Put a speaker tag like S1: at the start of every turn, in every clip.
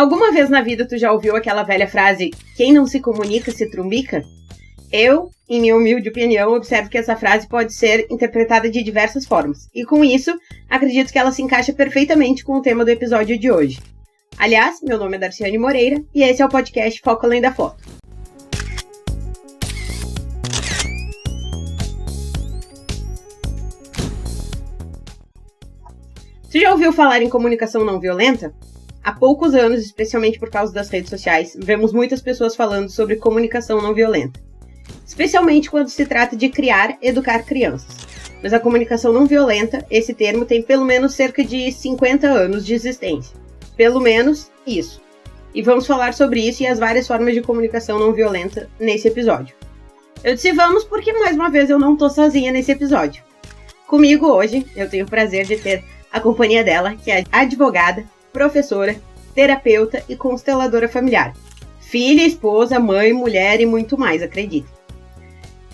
S1: Alguma vez na vida tu já ouviu aquela velha frase, quem não se comunica se trumbica? Eu, em minha humilde opinião, observo que essa frase pode ser interpretada de diversas formas. E com isso, acredito que ela se encaixa perfeitamente com o tema do episódio de hoje. Aliás, meu nome é Darciane Moreira e esse é o podcast Foco Além da Foto. Você já ouviu falar em comunicação não violenta? Há poucos anos, especialmente por causa das redes sociais, vemos muitas pessoas falando sobre comunicação não violenta. Especialmente quando se trata de criar e educar crianças. Mas a comunicação não violenta, esse termo tem pelo menos cerca de 50 anos de existência. Pelo menos isso. E vamos falar sobre isso e as várias formas de comunicação não violenta nesse episódio. Eu disse vamos porque, mais uma vez, eu não tô sozinha nesse episódio. Comigo hoje, eu tenho o prazer de ter a companhia dela, que é advogada, professora, terapeuta e consteladora familiar. Filha, esposa, mãe, mulher e muito mais, acredite.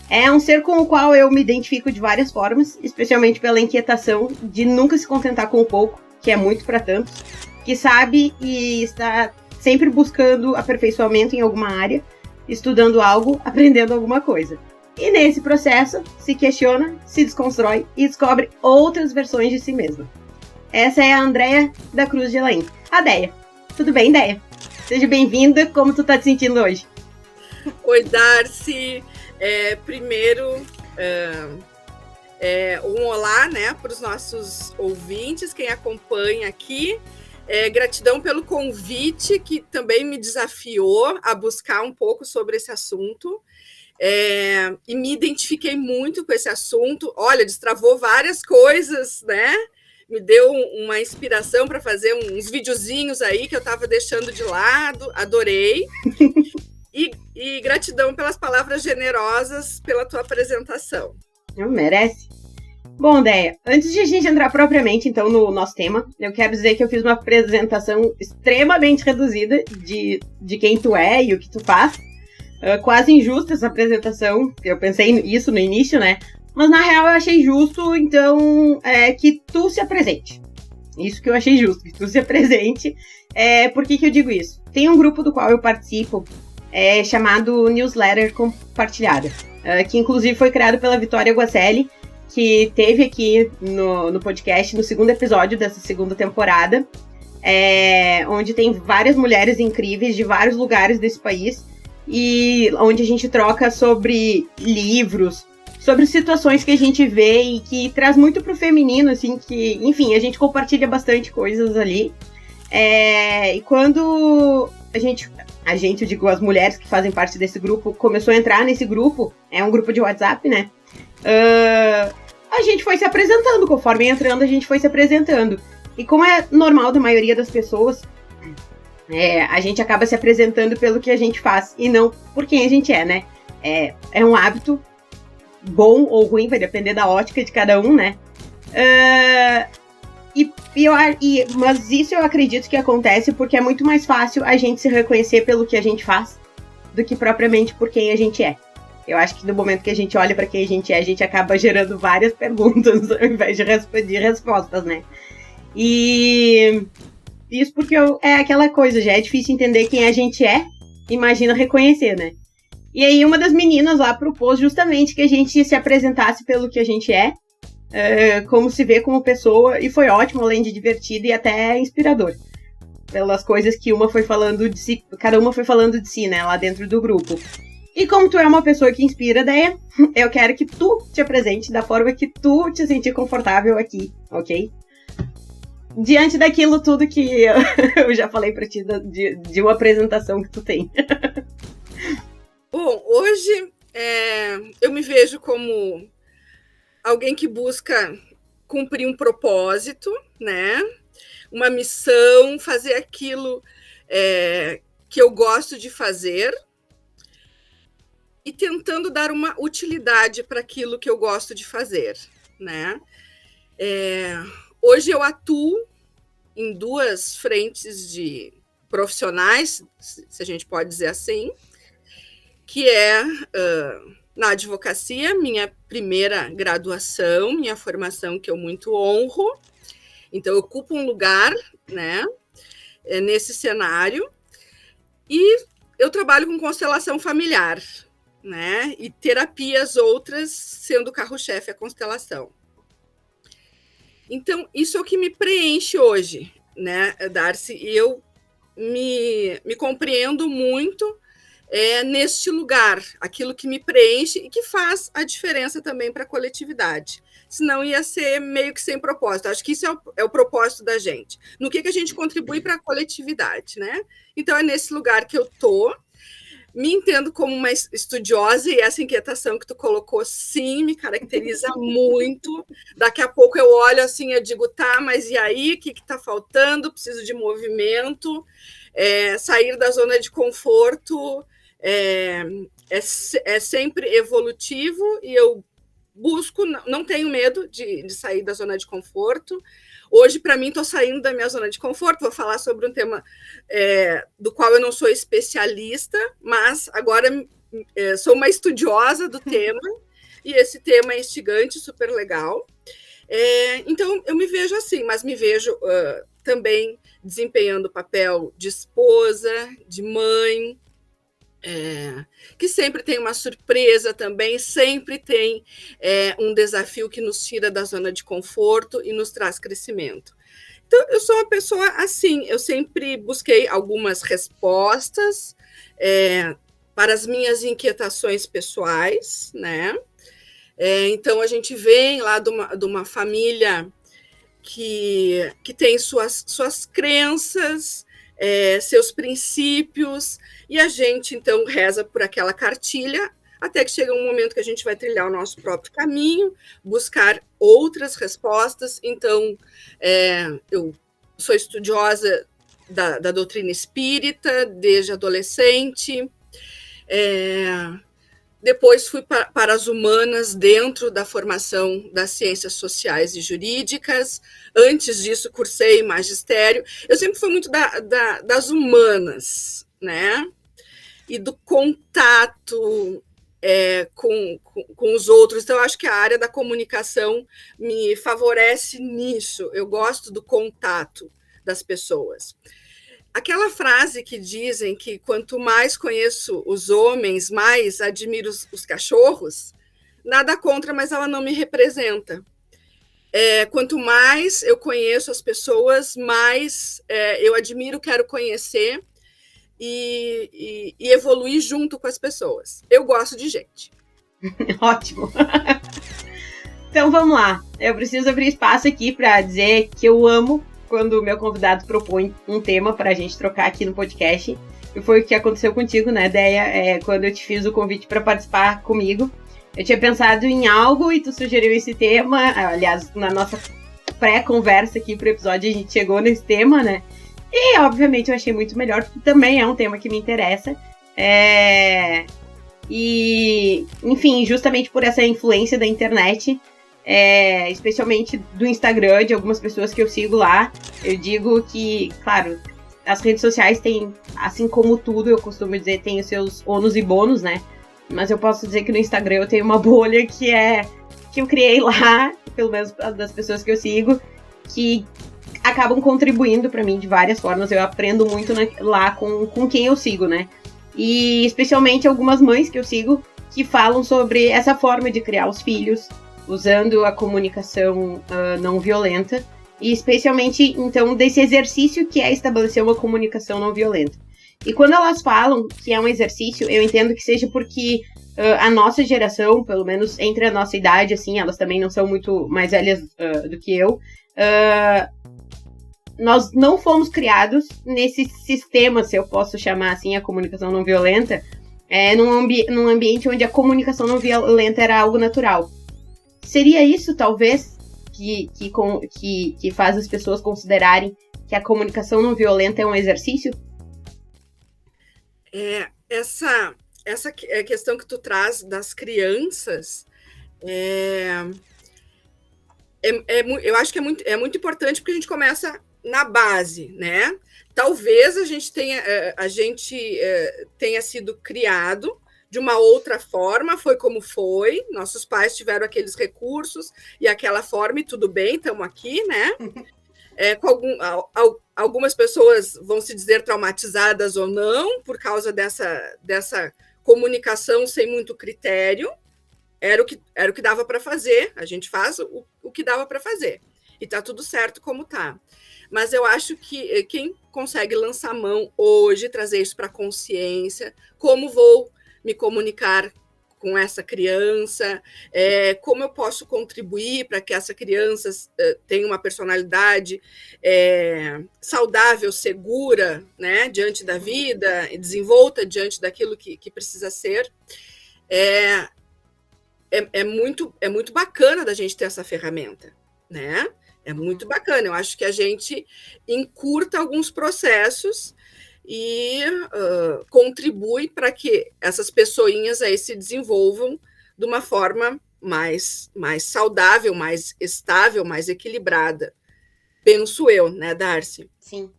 S1: É um ser com o qual eu me identifico de várias formas, especialmente pela inquietação de nunca se contentar com o pouco, que é muito para tantos, que sabe e está sempre buscando aperfeiçoamento em alguma área, estudando algo, aprendendo alguma coisa. E nesse processo, se questiona, se desconstrói e descobre outras versões de si mesma. Essa é a Andréia da Cruz de Laim. A Déia. Tudo bem, Déia? Seja bem-vinda. Como tu tá te sentindo hoje?
S2: Oi, Darcy. Primeiro, um olá, né, para os nossos ouvintes, quem acompanha aqui. Gratidão pelo convite, que também me desafiou a buscar um pouco sobre esse assunto. E me identifiquei muito com esse assunto. Olha, destravou várias coisas, né? Me deu uma inspiração para fazer uns videozinhos aí que eu estava deixando de lado. Adorei. E gratidão pelas palavras generosas, pela tua apresentação.
S1: Não merece. Bom, Déia, antes de a gente entrar propriamente, então, no nosso tema, eu quero dizer que eu fiz uma apresentação extremamente reduzida de quem tu é e o que tu faz. Quase injusta essa apresentação, eu pensei isso no início, né? Mas, na real, eu achei justo, então, que tu se apresente. Isso que eu achei justo, que tu se apresente. Por que eu digo isso? Tem um grupo do qual eu participo, chamado Newsletter Compartilhada, que inclusive foi criado pela Vitória Guacelli, que teve aqui no podcast, no segundo episódio dessa segunda temporada, onde tem várias mulheres incríveis de vários lugares desse país, e onde a gente troca sobre livros, sobre situações que a gente vê e que traz muito pro feminino, assim, que, enfim, a gente compartilha bastante coisas ali. E quando eu digo, as mulheres que fazem parte desse grupo, começou a entrar nesse grupo, é um grupo de WhatsApp, né? A gente foi se apresentando, conforme entrando, a gente foi se apresentando. E como é normal da maioria das pessoas, a gente acaba se apresentando pelo que a gente faz e não por quem a gente é, né? É um hábito bom ou ruim, vai depender da ótica de cada um, né? Mas isso eu acredito que acontece porque é muito mais fácil a gente se reconhecer pelo que a gente faz do que propriamente por quem a gente é. Eu acho que no momento que a gente olha para quem a gente acaba gerando várias perguntas ao invés de respostas, né? E isso porque é aquela coisa, já é difícil entender quem a gente é, imagina reconhecer, né? E aí uma das meninas lá propôs justamente que a gente se apresentasse pelo que a gente como se vê como pessoa, e foi ótimo, além de divertido e até inspirador. Pelas coisas que uma foi falando de si, cada uma foi falando de si, né, lá dentro do grupo. E como tu é uma pessoa que inspira, Déia, eu quero que tu te apresente da forma que tu te sentir confortável aqui, ok? Diante daquilo tudo que eu já falei pra ti, de uma apresentação que tu tem.
S2: Bom, hoje eu me vejo como alguém que busca cumprir um propósito, né? Uma missão, fazer aquilo que eu gosto de fazer e tentando dar uma utilidade para aquilo que eu gosto de fazer, né? Hoje eu atuo em duas frentes de profissionais, se a gente pode dizer assim, que na advocacia, minha primeira graduação, minha formação que eu muito honro. Então, eu ocupo um lugar, né, nesse cenário. E eu trabalho com constelação familiar, né? E terapias outras, sendo o carro-chefe a constelação. Então, isso é o que me preenche hoje, né, Darcy? E eu me compreendo muito neste lugar, aquilo que me preenche e que faz a diferença também para a coletividade. Senão ia ser meio que sem propósito. Acho que isso é o propósito da gente. No que a gente contribui para a coletividade, né? Então, é nesse lugar que eu estou. Me entendo como uma estudiosa e essa inquietação que tu colocou, sim, me caracteriza muito. Daqui a pouco eu olho assim e digo, tá, mas e aí? O que está faltando? Preciso de movimento. Sair da zona de conforto é sempre evolutivo e eu busco, não tenho medo de sair da zona de conforto. Hoje, para mim, estou saindo da minha zona de conforto. Vou falar sobre um tema do qual eu não sou especialista, mas agora sou uma estudiosa do tema, e esse tema é instigante, super legal. Então, eu me vejo assim, mas me vejo também desempenhando o papel de esposa, de mãe, que sempre tem uma surpresa também, sempre tem um desafio que nos tira da zona de conforto e nos traz crescimento. Então, eu sou uma pessoa assim, eu sempre busquei algumas respostas para as minhas inquietações pessoais, né? Então, a gente vem lá de uma família que tem suas crenças, seus princípios, e a gente, então, reza por aquela cartilha, até que chega um momento que a gente vai trilhar o nosso próprio caminho, buscar outras respostas. Então, eu sou estudiosa da doutrina espírita desde adolescente, depois fui para as humanas dentro da formação das ciências sociais e jurídicas. Antes disso, cursei magistério. Eu sempre fui muito das humanas, né? E do contato com os outros. Então, eu acho que a área da comunicação me favorece nisso. Eu gosto do contato das pessoas. Aquela frase que dizem que quanto mais conheço os homens, mais admiro os cachorros, nada contra, mas ela não me representa. Quanto mais eu conheço as pessoas, mais eu admiro, quero conhecer e evoluir junto com as pessoas. Eu gosto de gente.
S1: Ótimo. Então vamos lá. Eu preciso abrir espaço aqui para dizer que eu amo quando o meu convidado propõe um tema para a gente trocar aqui no podcast. E foi o que aconteceu contigo, né, Deia? Quando eu te fiz o convite para participar comigo. Eu tinha pensado em algo e tu sugeriu esse tema. Aliás, na nossa pré-conversa aqui pro episódio, a gente chegou nesse tema, né? E, obviamente, eu achei muito melhor, porque também é um tema que me interessa. E, enfim, justamente por essa influência da internet, especialmente do Instagram, de algumas pessoas que eu sigo lá, eu digo que, claro, as redes sociais têm, assim como tudo, eu costumo dizer, tem os seus ônus e bônus, né? Mas eu posso dizer que no Instagram eu tenho uma bolha que eu criei lá, pelo menos das pessoas que eu sigo, que acabam contribuindo para mim de várias formas. Eu aprendo muito lá com quem eu sigo, né? E especialmente algumas mães que eu sigo que falam sobre essa forma de criar os filhos, usando a comunicação não violenta, e especialmente, então, desse exercício que é estabelecer uma comunicação não violenta. E quando elas falam que é um exercício, eu entendo que seja porque a nossa geração, pelo menos entre a nossa idade, assim, elas também não são muito mais velhas do que eu, nós não fomos criados nesse sistema, se eu posso chamar assim, a comunicação não violenta, num ambiente onde a comunicação não violenta era algo natural. Seria isso, talvez, que faz as pessoas considerarem que a comunicação não violenta é um exercício?
S2: Essa questão que tu traz das crianças, eu acho que é muito importante, porque a gente começa na base, né? Talvez a gente tenha sido criado de uma outra forma, foi como foi, nossos pais tiveram aqueles recursos e aquela forma, e tudo bem, estamos aqui, né? Algumas pessoas vão se dizer traumatizadas ou não, por causa dessa comunicação sem muito critério. Era o que dava para fazer, a gente faz o que dava para fazer. E está tudo certo como está. Mas eu acho que quem consegue lançar mão hoje, trazer isso para a consciência, como vou me comunicar com essa criança, como eu posso contribuir para que essa criança tenha uma personalidade saudável, segura, né, diante da vida, e desenvolta diante daquilo que precisa ser. É muito bacana da gente ter essa ferramenta, né? É muito bacana. Eu acho que a gente encurta alguns processos e contribui para que essas pessoinhas aí se desenvolvam de uma forma mais saudável, mais estável, mais equilibrada. Penso eu, né, Darcy?
S1: Sim.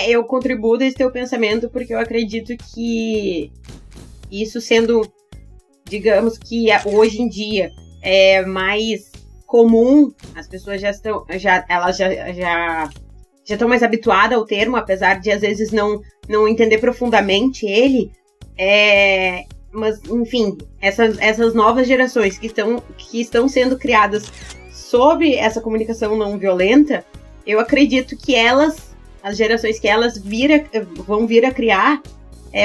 S1: Eu contribuo desse teu pensamento porque eu acredito que isso sendo, digamos que hoje em dia é mais comum, as pessoas já estão mais habituadas ao termo, apesar de às vezes não entender profundamente ele, mas enfim, essas novas gerações que estão sendo criadas sob essa comunicação não violenta, eu acredito que as gerações que elas vão vir a criar,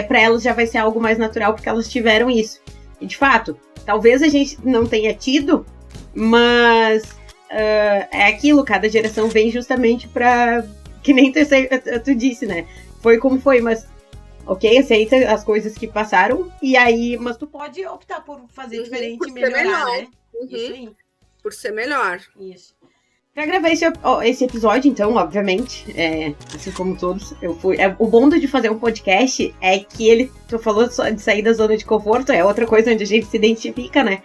S1: para elas já vai ser algo mais natural, porque elas tiveram isso. E de fato, talvez a gente não tenha tido, mas é aquilo, cada geração vem justamente pra... Que nem tu disse, né? Foi como foi, mas... Ok, aceita as coisas que passaram, e aí... Mas tu pode optar por fazer diferente e melhorar, né? Isso aí.
S2: Por ser melhor.
S1: Isso. Pra gravar esse episódio, então, obviamente, assim como todos, o bom de fazer um podcast é que tu falou só de sair da zona de conforto, é outra coisa onde a gente se identifica, né?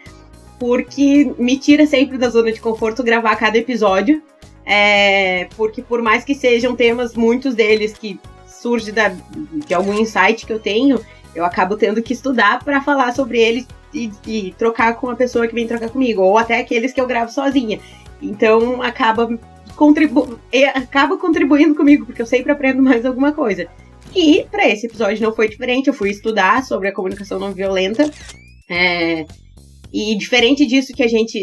S1: Porque me tira sempre da zona de conforto gravar cada episódio, porque por mais que sejam temas, muitos deles que surgem de algum insight que eu tenho, eu acabo tendo que estudar para falar sobre eles e trocar com a pessoa que vem trocar comigo, ou até aqueles que eu gravo sozinha. Então acaba contribuindo comigo, porque eu sempre aprendo mais alguma coisa. E para esse episódio não foi diferente, eu fui estudar sobre a comunicação não violenta, e diferente disso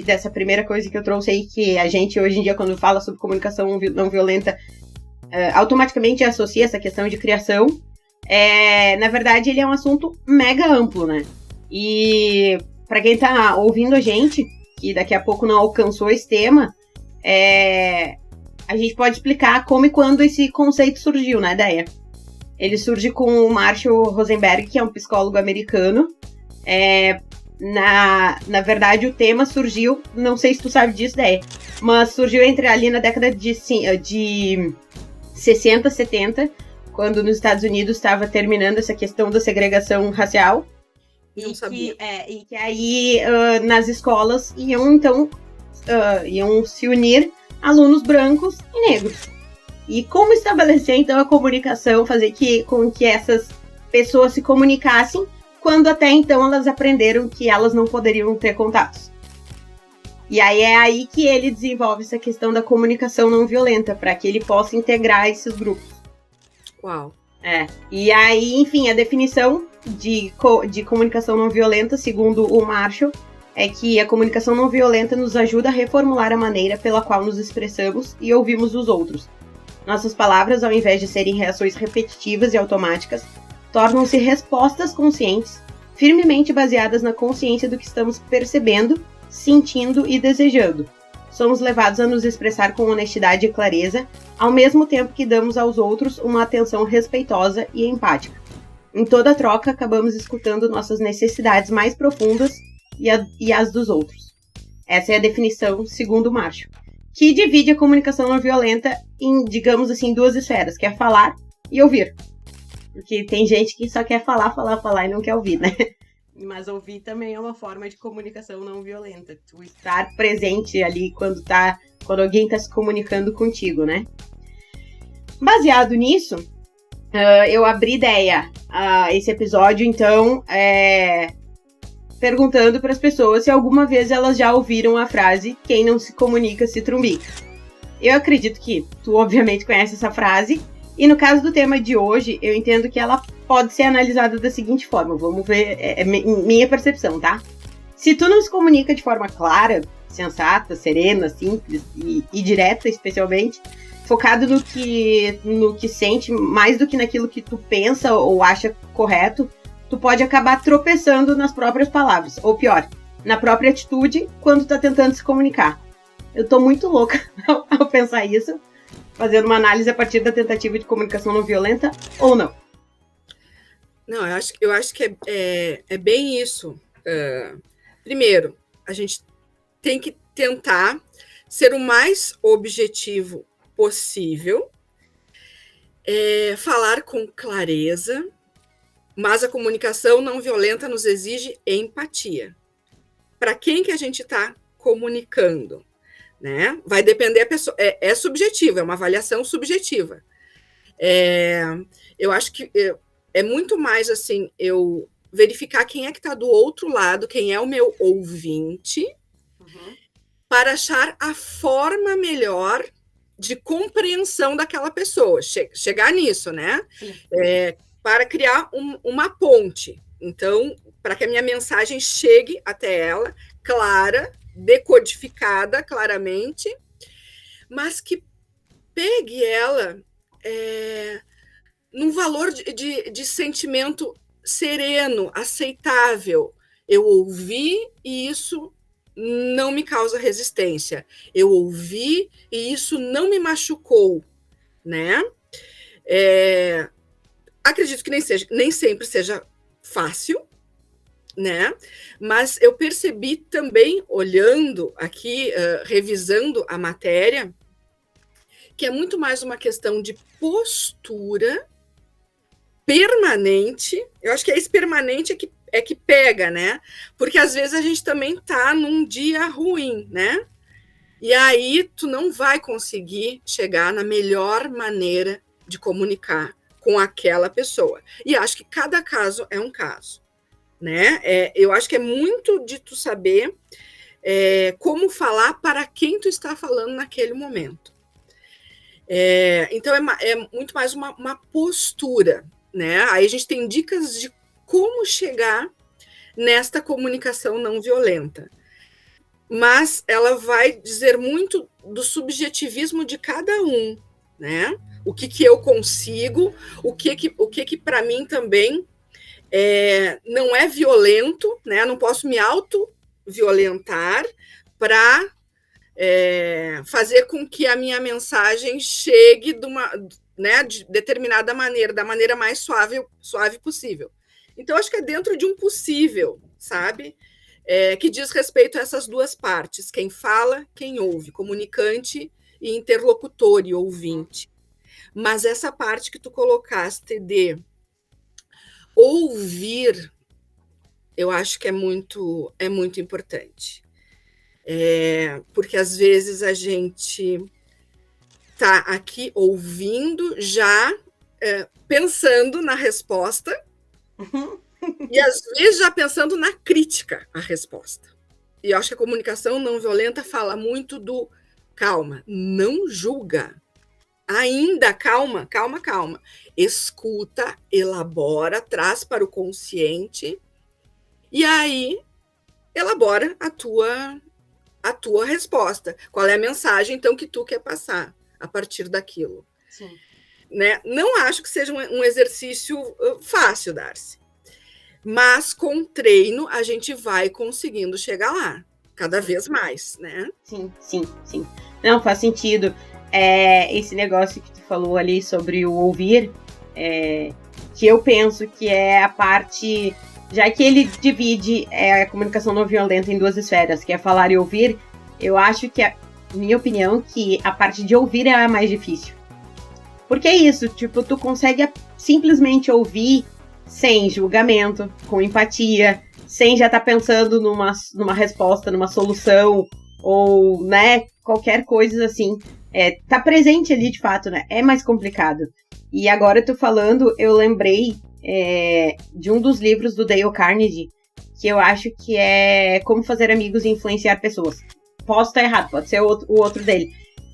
S1: dessa primeira coisa que eu trouxe aí, que a gente hoje em dia, quando fala sobre comunicação não violenta, automaticamente associa essa questão de criação, na verdade ele é um assunto mega amplo, né? E para quem tá ouvindo a gente, que daqui a pouco não alcançou esse tema, a gente pode explicar como e quando esse conceito surgiu, né, ideia? Ele surge com o Marshall Rosenberg, que é um psicólogo americano. Na verdade, o tema surgiu, não sei se tu sabe disso, ideia, mas surgiu ali na década de 60, 70, quando nos Estados Unidos estava terminando essa questão da segregação racial.
S2: Não sabia.
S1: E que aí nas escolas iam se unir alunos brancos e negros. E como estabelecer então a comunicação, fazer com que essas pessoas se comunicassem, quando até então elas aprenderam que elas não poderiam ter contatos. E aí é aí que ele desenvolve essa questão da comunicação não violenta, para que ele possa integrar esses grupos.
S2: Uau!
S1: E aí, enfim, a definição de comunicação não violenta, segundo o Marshall, é que a comunicação não violenta nos ajuda a reformular a maneira pela qual nos expressamos e ouvimos os outros. Nossas palavras, ao invés de serem reações repetitivas e automáticas, tornam-se respostas conscientes, firmemente baseadas na consciência do que estamos percebendo, sentindo e desejando. Somos levados a nos expressar com honestidade e clareza, ao mesmo tempo que damos aos outros uma atenção respeitosa e empática. Em toda troca, acabamos escutando nossas necessidades mais profundas e as dos outros. Essa é a definição segundo Marshall, que divide a comunicação não violenta em, digamos assim, duas esferas, que é falar e ouvir. Porque tem gente que só quer falar e não quer ouvir, né? Mas ouvir também é uma forma de comunicação não violenta. Tu estar presente ali quando alguém está se comunicando contigo, né? Baseado nisso, eu abri ideia esse episódio, então, perguntando para as pessoas se alguma vez elas já ouviram a frase "quem não se comunica se trumbica". Eu acredito que tu, obviamente, conhece essa frase. E no caso do tema de hoje, eu entendo que ela pode ser analisada da seguinte forma. Vamos ver, minha percepção, tá? Se tu não se comunica de forma clara, sensata, serena, simples e direta, especialmente, focado no que sente, mais do que naquilo que tu pensa ou acha correto, tu pode acabar tropeçando nas próprias palavras. Ou pior, na própria atitude quando tá tentando se comunicar. Eu tô muito louca ao pensar isso, fazendo uma análise a partir da tentativa de comunicação não violenta ou não.
S2: Não, eu acho que é bem isso. Primeiro, a gente tem que tentar ser o mais objetivo possível, falar com clareza, mas a comunicação não violenta nos exige empatia. Para quem que a gente está comunicando? Né? Vai depender da pessoa. É subjetivo, é uma avaliação subjetiva. Eu acho que é muito mais assim, eu verificar quem é que está do outro lado, quem é o meu ouvinte, para achar a forma melhor de compreensão daquela pessoa. Chegar nisso, né? Para criar uma ponte. Então, para que a minha mensagem chegue até ela, clara, decodificada claramente, mas que pegue ela num valor de sentimento sereno, aceitável. Eu ouvi e isso não me causa resistência. Eu ouvi e isso não me machucou, né? Acredito que nem sempre seja fácil, né? Mas eu percebi também, olhando aqui, revisando a matéria, que é muito mais uma questão de postura permanente. Eu acho que esse permanente é que pega, né? Porque às vezes a gente também tá num dia ruim, né? E aí tu não vai conseguir chegar na melhor maneira de comunicar com aquela pessoa. E acho que cada caso é um caso, né? Eu acho que é muito de tu saber como falar para quem tu está falando naquele momento. Então é muito mais uma postura, né? Aí a gente tem dicas de como chegar nesta comunicação não violenta. Mas ela vai dizer muito do subjetivismo de cada um, né? O que eu consigo, o que para mim também não é violento, né? Não posso me auto-violentar para fazer com que a minha mensagem chegue de determinada maneira, da maneira mais suave possível. Então, acho que é dentro de um possível, sabe? Que diz respeito a essas duas partes, quem fala, quem ouve, comunicante e interlocutor e ouvinte. Mas essa parte que tu colocaste de ouvir, eu acho que é muito importante. Porque às vezes a gente está aqui ouvindo, já pensando na resposta, e às vezes já pensando na crítica à resposta. E eu acho que a comunicação não violenta fala muito do calma, não julga. Ainda calma. Escuta, elabora, traz para o consciente e aí elabora a tua resposta. Qual é a mensagem, então, que tu quer passar a partir daquilo?
S1: Sim.
S2: Né? Não acho que seja um exercício fácil, Darcy. Mas com treino a gente vai conseguindo chegar lá, cada vez mais, né?
S1: Sim. Não, faz sentido. Esse negócio que tu falou ali sobre o ouvir, que eu penso que é a parte... Já que ele divide a comunicação não violenta em duas esferas, que é falar e ouvir, eu acho que, minha opinião, que a parte de ouvir é a mais difícil. Porque é isso, tipo, tu consegue simplesmente ouvir sem julgamento, com empatia, sem já estar pensando numa resposta, numa solução, ou, né, qualquer coisa assim. Tá presente ali, de fato, né? É mais complicado. E agora, tu falando, eu lembrei de um dos livros do Dale Carnegie, que eu acho que é Como Fazer Amigos e Influenciar Pessoas. Posso estar errado, pode ser o outro dele.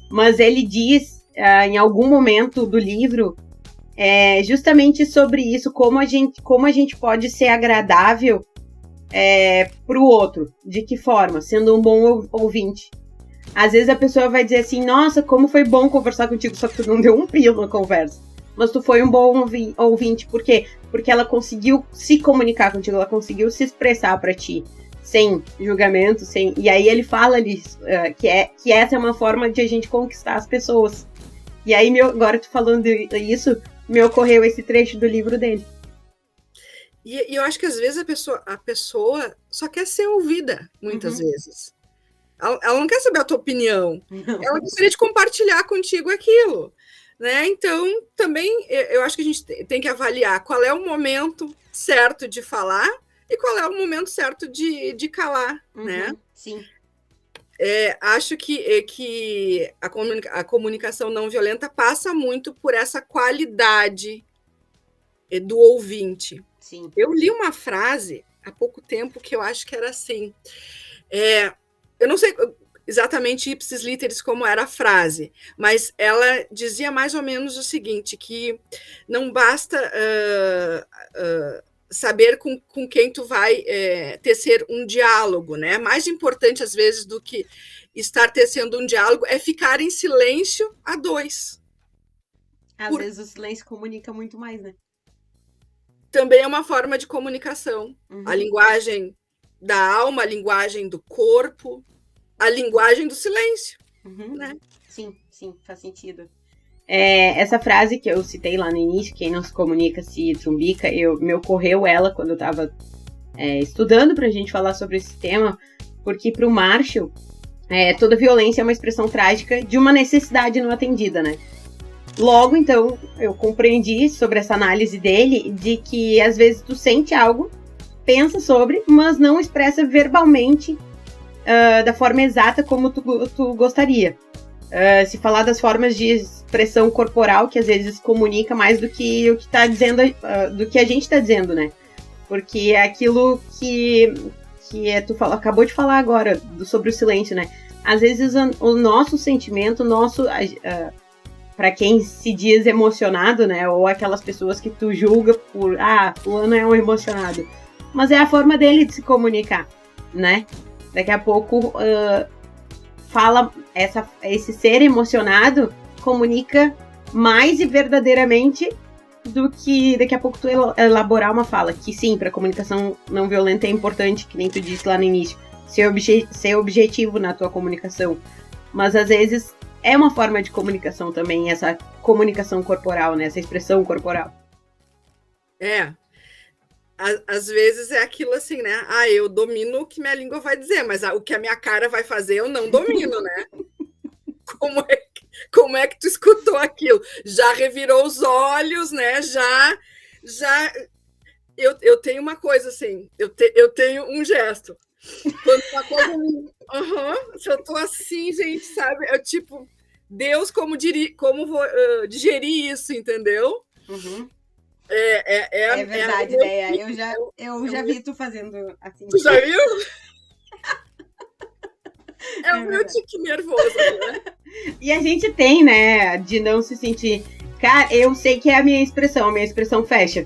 S1: mas ele diz, em algum momento do livro, justamente sobre isso, como a gente pode ser agradável pro outro. De que forma? Sendo um bom ouvinte. Às vezes a pessoa vai dizer assim, nossa, como foi bom conversar contigo, só que tu não deu um pio na conversa. Mas tu foi um bom ouvinte. Por quê? Porque ela conseguiu se comunicar contigo, ela conseguiu se expressar pra ti, sem julgamento, sem... E aí ele fala ali que essa é uma forma de a gente conquistar as pessoas. E aí, agora tu falando isso, me ocorreu esse trecho do livro dele.
S2: E eu acho que às vezes a pessoa só quer ser ouvida, muitas vezes. Ela não quer saber a tua opinião. Ela gostaria de compartilhar contigo aquilo. Né? Então, também, eu acho que a gente tem que avaliar qual é o momento certo de falar e qual é o momento certo de calar. Né?
S1: Sim.
S2: Acho que a comunicação não violenta passa muito por essa qualidade do ouvinte.
S1: Sim.
S2: Eu li uma frase há pouco tempo que eu acho que era assim. Eu não sei exatamente ipsis literis como era a frase, mas ela dizia mais ou menos o seguinte, que não basta saber com quem tu vai tecer um diálogo, né? Mais importante, às vezes, do que estar tecendo um diálogo é ficar em silêncio a dois.
S1: Às vezes o silêncio comunica muito mais, né?
S2: Também é uma forma de comunicação. A linguagem da alma, a linguagem do corpo, a linguagem do silêncio. Né?
S1: Sim, faz sentido. Essa frase que eu citei lá no início, quem não se comunica se trumbica, me ocorreu ela quando eu estava estudando pra gente falar sobre esse tema, porque pro Marshall, toda violência é uma expressão trágica de uma necessidade não atendida, né? Logo, então, eu compreendi sobre essa análise dele, de que às vezes tu sente algo, pensa sobre, mas não expressa verbalmente da forma exata como tu gostaria. Se falar das formas de expressão corporal, que às vezes comunica mais do que o que tá dizendo, do que a gente tá dizendo, né? Porque é aquilo que tu acabou de falar agora, sobre o silêncio, né? Às vezes o nosso sentimento, para quem se diz emocionado, né? Ou aquelas pessoas que tu julga por, fulano é um emocionado. Mas é a forma dele de se comunicar, né? Daqui a pouco esse ser emocionado comunica mais e verdadeiramente do que daqui a pouco tu elaborar uma fala. Que sim, para comunicação não violenta é importante, que nem tu disse lá no início, ser objetivo na tua comunicação. Mas às vezes é uma forma de comunicação também, essa comunicação corporal, né? Essa expressão corporal.
S2: Às vezes é aquilo assim, né? Eu domino o que minha língua vai dizer, mas o que a minha cara vai fazer eu não domino, né? Como é que tu escutou aquilo? Já revirou os olhos, né? Eu tenho uma coisa assim, eu tenho um gesto. Quando uma coisa se eu tô assim, gente, sabe? Eu tipo, Deus, como vou digerir isso, entendeu?
S1: É verdade, Deia. Eu já vi tu fazendo assim.
S2: Tu já viu? É o meu tique nervoso, né?
S1: E a gente tem, né, de não se sentir... Cara, eu sei que é a minha expressão fecha.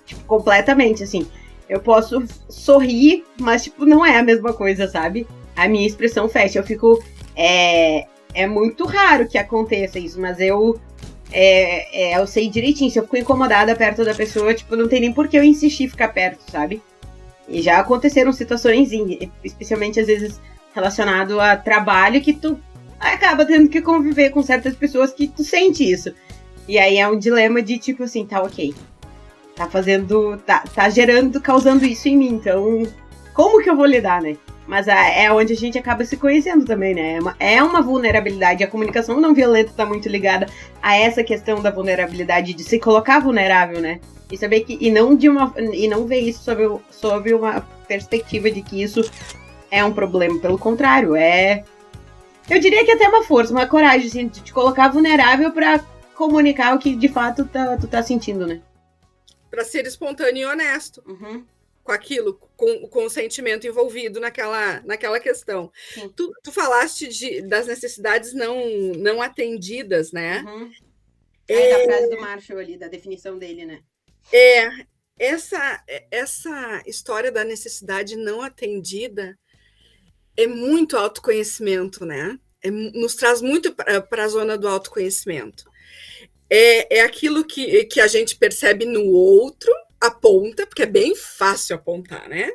S1: Tipo, completamente, assim. Eu posso sorrir, mas, tipo, não é a mesma coisa, sabe? A minha expressão fecha. Eu fico... É muito raro que aconteça isso, mas eu sei direitinho. Se eu fico incomodada perto da pessoa, tipo, não tem nem por que eu insistir em ficar perto, sabe? E já aconteceram situações, especialmente às vezes relacionado a trabalho, que tu acaba tendo que conviver com certas pessoas que tu sente isso. E aí é um dilema de tipo assim, tá ok. Tá causando isso em mim, então como que eu vou lidar, né? Mas é onde a gente acaba se conhecendo também, né? É uma vulnerabilidade. A comunicação não violenta tá muito ligada a essa questão da vulnerabilidade, de se colocar vulnerável, né? E saber que e não ver isso sob uma perspectiva de que isso é um problema. Pelo contrário, eu diria que até uma força, uma coragem, assim, de te colocar vulnerável pra comunicar o que de fato tu tá sentindo, né?
S2: Pra ser espontâneo e honesto. com aquilo, com o sentimento envolvido naquela questão. Tu falaste das necessidades não atendidas, né?
S1: Uhum. Da frase do Marshall ali, da definição dele, né?
S2: Essa história da necessidade não atendida é muito autoconhecimento, né? Nos traz muito para a zona do autoconhecimento. É aquilo que a gente percebe no outro, aponta, porque é bem fácil apontar, né?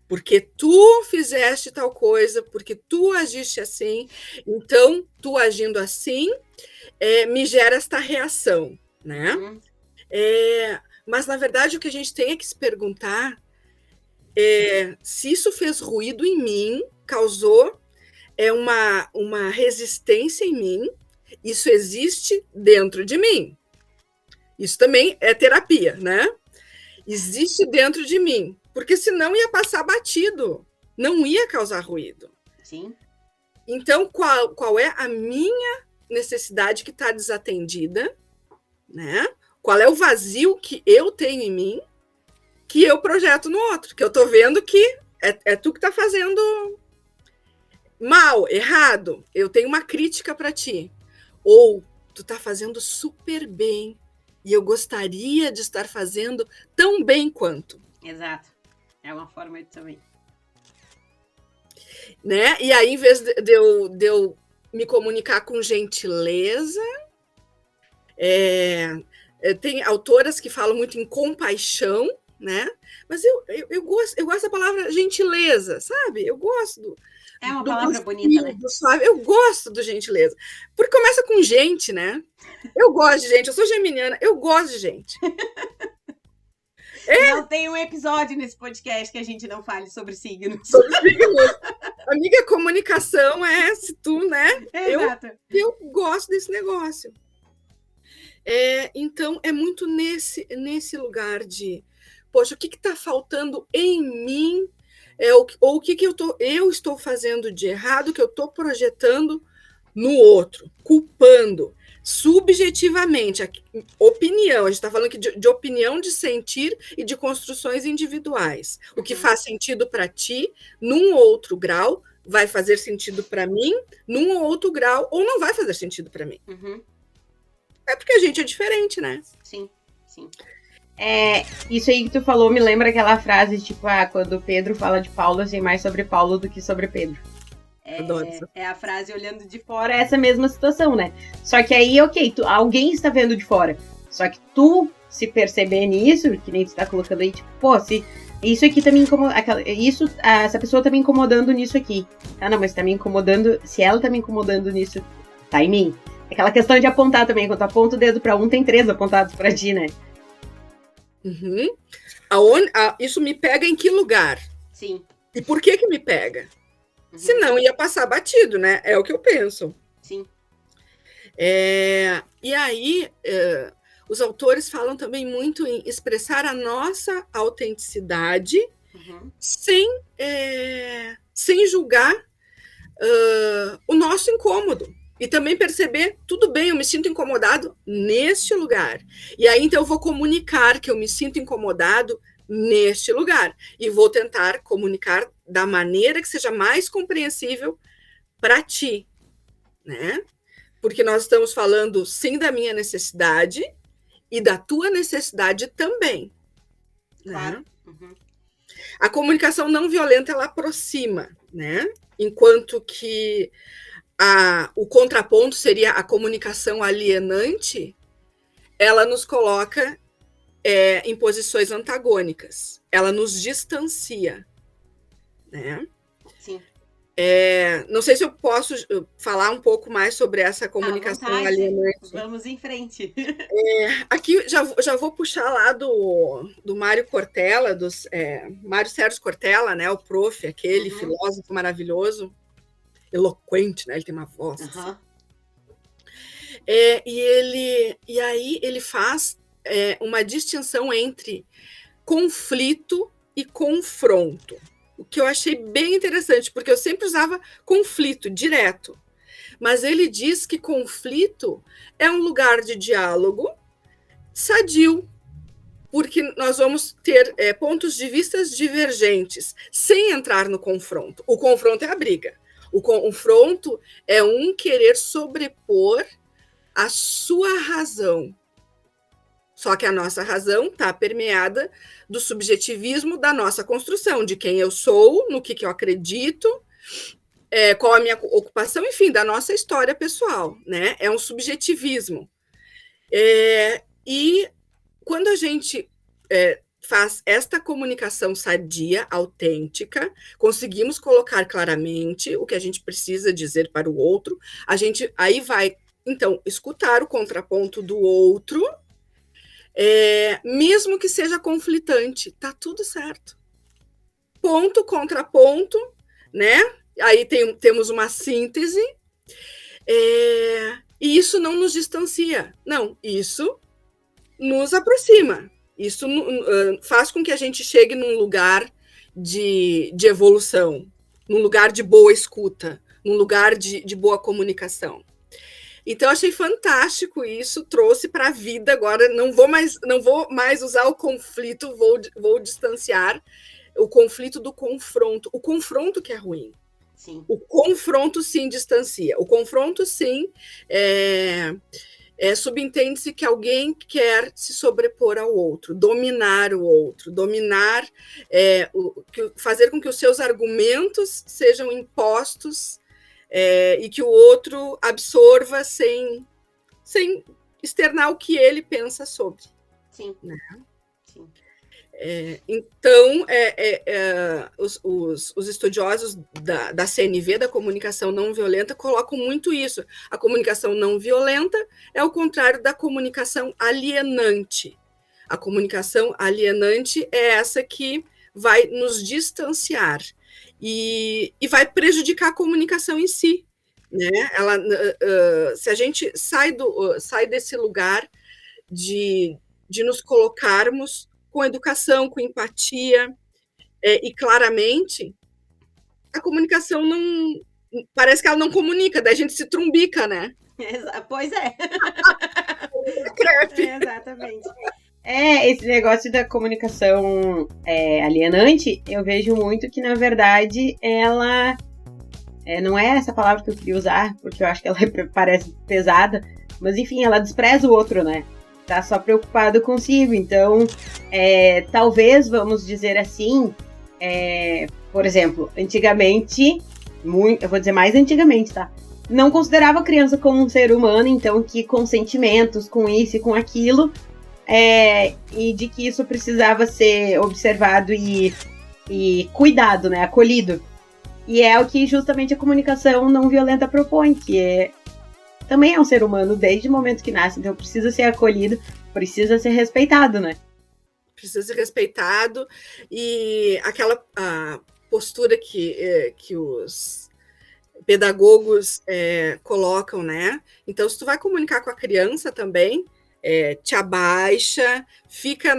S2: Porque tu fizeste tal coisa, porque tu agiste assim, então tu agindo assim me gera esta reação, né? Mas, na verdade, o que a gente tem que se perguntar é se isso fez ruído em mim, causou uma resistência em mim, isso existe dentro de mim. Isso também é terapia, né? Existe dentro de mim, porque senão ia passar batido, não ia causar ruído.
S1: Sim.
S2: Então, qual é a minha necessidade que está desatendida, né? Qual é o vazio que eu tenho em mim, que eu projeto no outro, que eu estou vendo que é tu que está fazendo mal, errado. Eu tenho uma crítica para ti. Ou tu está fazendo super bem e eu gostaria de estar fazendo tão bem quanto.
S1: Exato. É uma forma de também.
S2: Né? E aí, em vez de eu me comunicar com gentileza, tem autoras que falam muito em compaixão, né? Mas eu gosto da palavra gentileza, sabe? Eu gosto
S1: é uma palavra bonita, né?
S2: Do suave. Eu gosto do gentileza. Porque começa com gente, né? Eu gosto de gente, eu sou geminiana, eu gosto de gente.
S1: Não tem um episódio nesse podcast que a gente não fale sobre signos.
S2: Sobre signos. Amiga, comunicação se tu, né?
S1: Exato.
S2: Eu gosto desse negócio. Então, é muito nesse lugar de, poxa, o que está faltando em mim? Ou o que eu estou fazendo de errado, que eu estou projetando no outro, culpando, subjetivamente, opinião, a gente está falando aqui de opinião, de sentir e de construções individuais. O que faz sentido para ti, num outro grau, vai fazer sentido para mim, num outro grau, ou não vai fazer sentido para mim. É porque a gente é diferente, né?
S1: Sim. Isso aí que tu falou me lembra aquela frase, tipo, quando Pedro fala de Paulo, eu sei mais sobre Paulo do que sobre Pedro. É a frase olhando de fora, é essa mesma situação, né? Só que aí, alguém está vendo de fora. Só que tu se perceber nisso, que nem tu tá colocando aí, tipo, pô, se isso aqui tá me incomodando, essa pessoa tá me incomodando nisso aqui. Não, mas tá me incomodando, se ela tá me incomodando nisso, tá em mim. Aquela questão de apontar também, quando tu aponta o dedo pra um, tem 3 apontados pra ti, né?
S2: Isso me pega em que lugar?
S1: Sim.
S2: E por que me pega? Senão ia passar batido, né? É o que eu penso.
S1: Sim.
S2: E aí, os autores falam também muito em expressar a nossa autenticidade sem julgar o nosso incômodo. E também perceber, tudo bem, eu me sinto incomodado neste lugar. E aí, então, eu vou comunicar que eu me sinto incomodado neste lugar. E vou tentar comunicar da maneira que seja mais compreensível para ti, né? Porque nós estamos falando, sim, da minha necessidade e da tua necessidade também.
S1: Claro.
S2: Né? A comunicação não violenta, ela aproxima, né? Enquanto que o contraponto seria a comunicação alienante, ela nos coloca em posições antagônicas. Ela nos distancia. Né?
S1: Sim.
S2: Não sei se eu posso falar um pouco mais sobre essa comunicação alienante.
S1: Vamos em frente.
S2: Aqui já vou puxar lá do Mário Cortella, Mário Sérgio Cortella, né? O prof, aquele filósofo maravilhoso, eloquente, né? Ele tem uma voz. Assim. E aí ele faz uma distinção entre conflito e confronto. O que eu achei bem interessante, porque eu sempre usava conflito direto. Mas ele diz que conflito é um lugar de diálogo sadio, porque nós vamos ter pontos de vista divergentes, sem entrar no confronto. O confronto é a briga. O confronto é um querer sobrepor a sua razão. Só que a nossa razão está permeada do subjetivismo da nossa construção, de quem eu sou, no que eu acredito, qual a minha ocupação, enfim, da nossa história pessoal, né? É um subjetivismo. E quando a gente faz esta comunicação sadia, autêntica, conseguimos colocar claramente o que a gente precisa dizer para o outro, a gente aí vai, então, escutar o contraponto do outro, mesmo que seja conflitante, tá tudo certo. Ponto, contraponto, né? Aí temos uma síntese, e isso não nos distancia. Não, isso nos aproxima. Isso faz com que a gente chegue num lugar de evolução, num lugar de boa escuta, num lugar de boa comunicação. Então, achei fantástico isso, trouxe para a vida. Agora, não vou mais usar o conflito, vou distanciar o conflito do confronto. O confronto que é ruim.
S1: Sim.
S2: O confronto, sim, distancia. O confronto, sim, subentende-se que alguém quer se sobrepor ao outro, dominar o outro, fazer com que os seus argumentos sejam impostos e que o outro absorva sem externar o que ele pensa sobre.
S1: Sim.
S2: Né?
S1: Sim.
S2: Então, os estudiosos da CNV, da comunicação não violenta, colocam muito isso. A comunicação não violenta é o contrário da comunicação alienante. A comunicação alienante é essa que vai nos distanciar e vai prejudicar a comunicação em si. Né? Se a gente sai desse lugar de nos colocarmos com educação, com empatia, e claramente, a comunicação não... Parece que ela não comunica, daí a gente se trumbica, né?
S1: Pois é.
S2: Crepe.
S1: Exatamente. Esse negócio da comunicação alienante, eu vejo muito que, na verdade, ela... não é essa palavra que eu queria usar, porque eu acho que ela parece pesada, mas, enfim, ela despreza o outro, né? Tá só preocupado consigo. Então, talvez, vamos dizer assim, por exemplo, antigamente, eu vou dizer mais antigamente, tá? Não considerava a criança como um ser humano, então que com sentimentos, com isso e com aquilo, e de que isso precisava ser observado e cuidado, né? Acolhido. E é o que justamente a comunicação não violenta propõe, que também é um ser humano desde o momento que nasce, então precisa ser acolhido, precisa ser respeitado, né?
S2: Precisa ser respeitado, e aquela postura que os pedagogos colocam, né? Então, se tu vai comunicar com a criança também, te abaixa, fica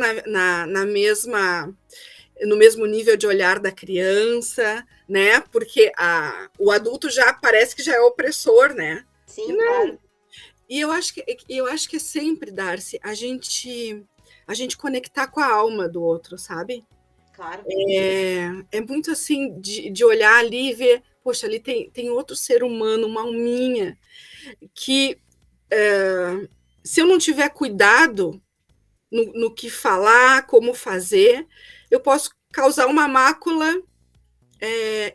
S2: no mesmo nível de olhar da criança, né? Porque o adulto já parece que já é opressor, né?
S1: Sim, claro.
S2: E eu acho que é sempre, Darcy, a gente conectar com a alma do outro, sabe?
S1: Claro.
S2: É muito assim, de olhar ali e ver, poxa, ali tem outro ser humano, uma alminha, que se eu não tiver cuidado no que falar, como fazer, eu posso causar uma mácula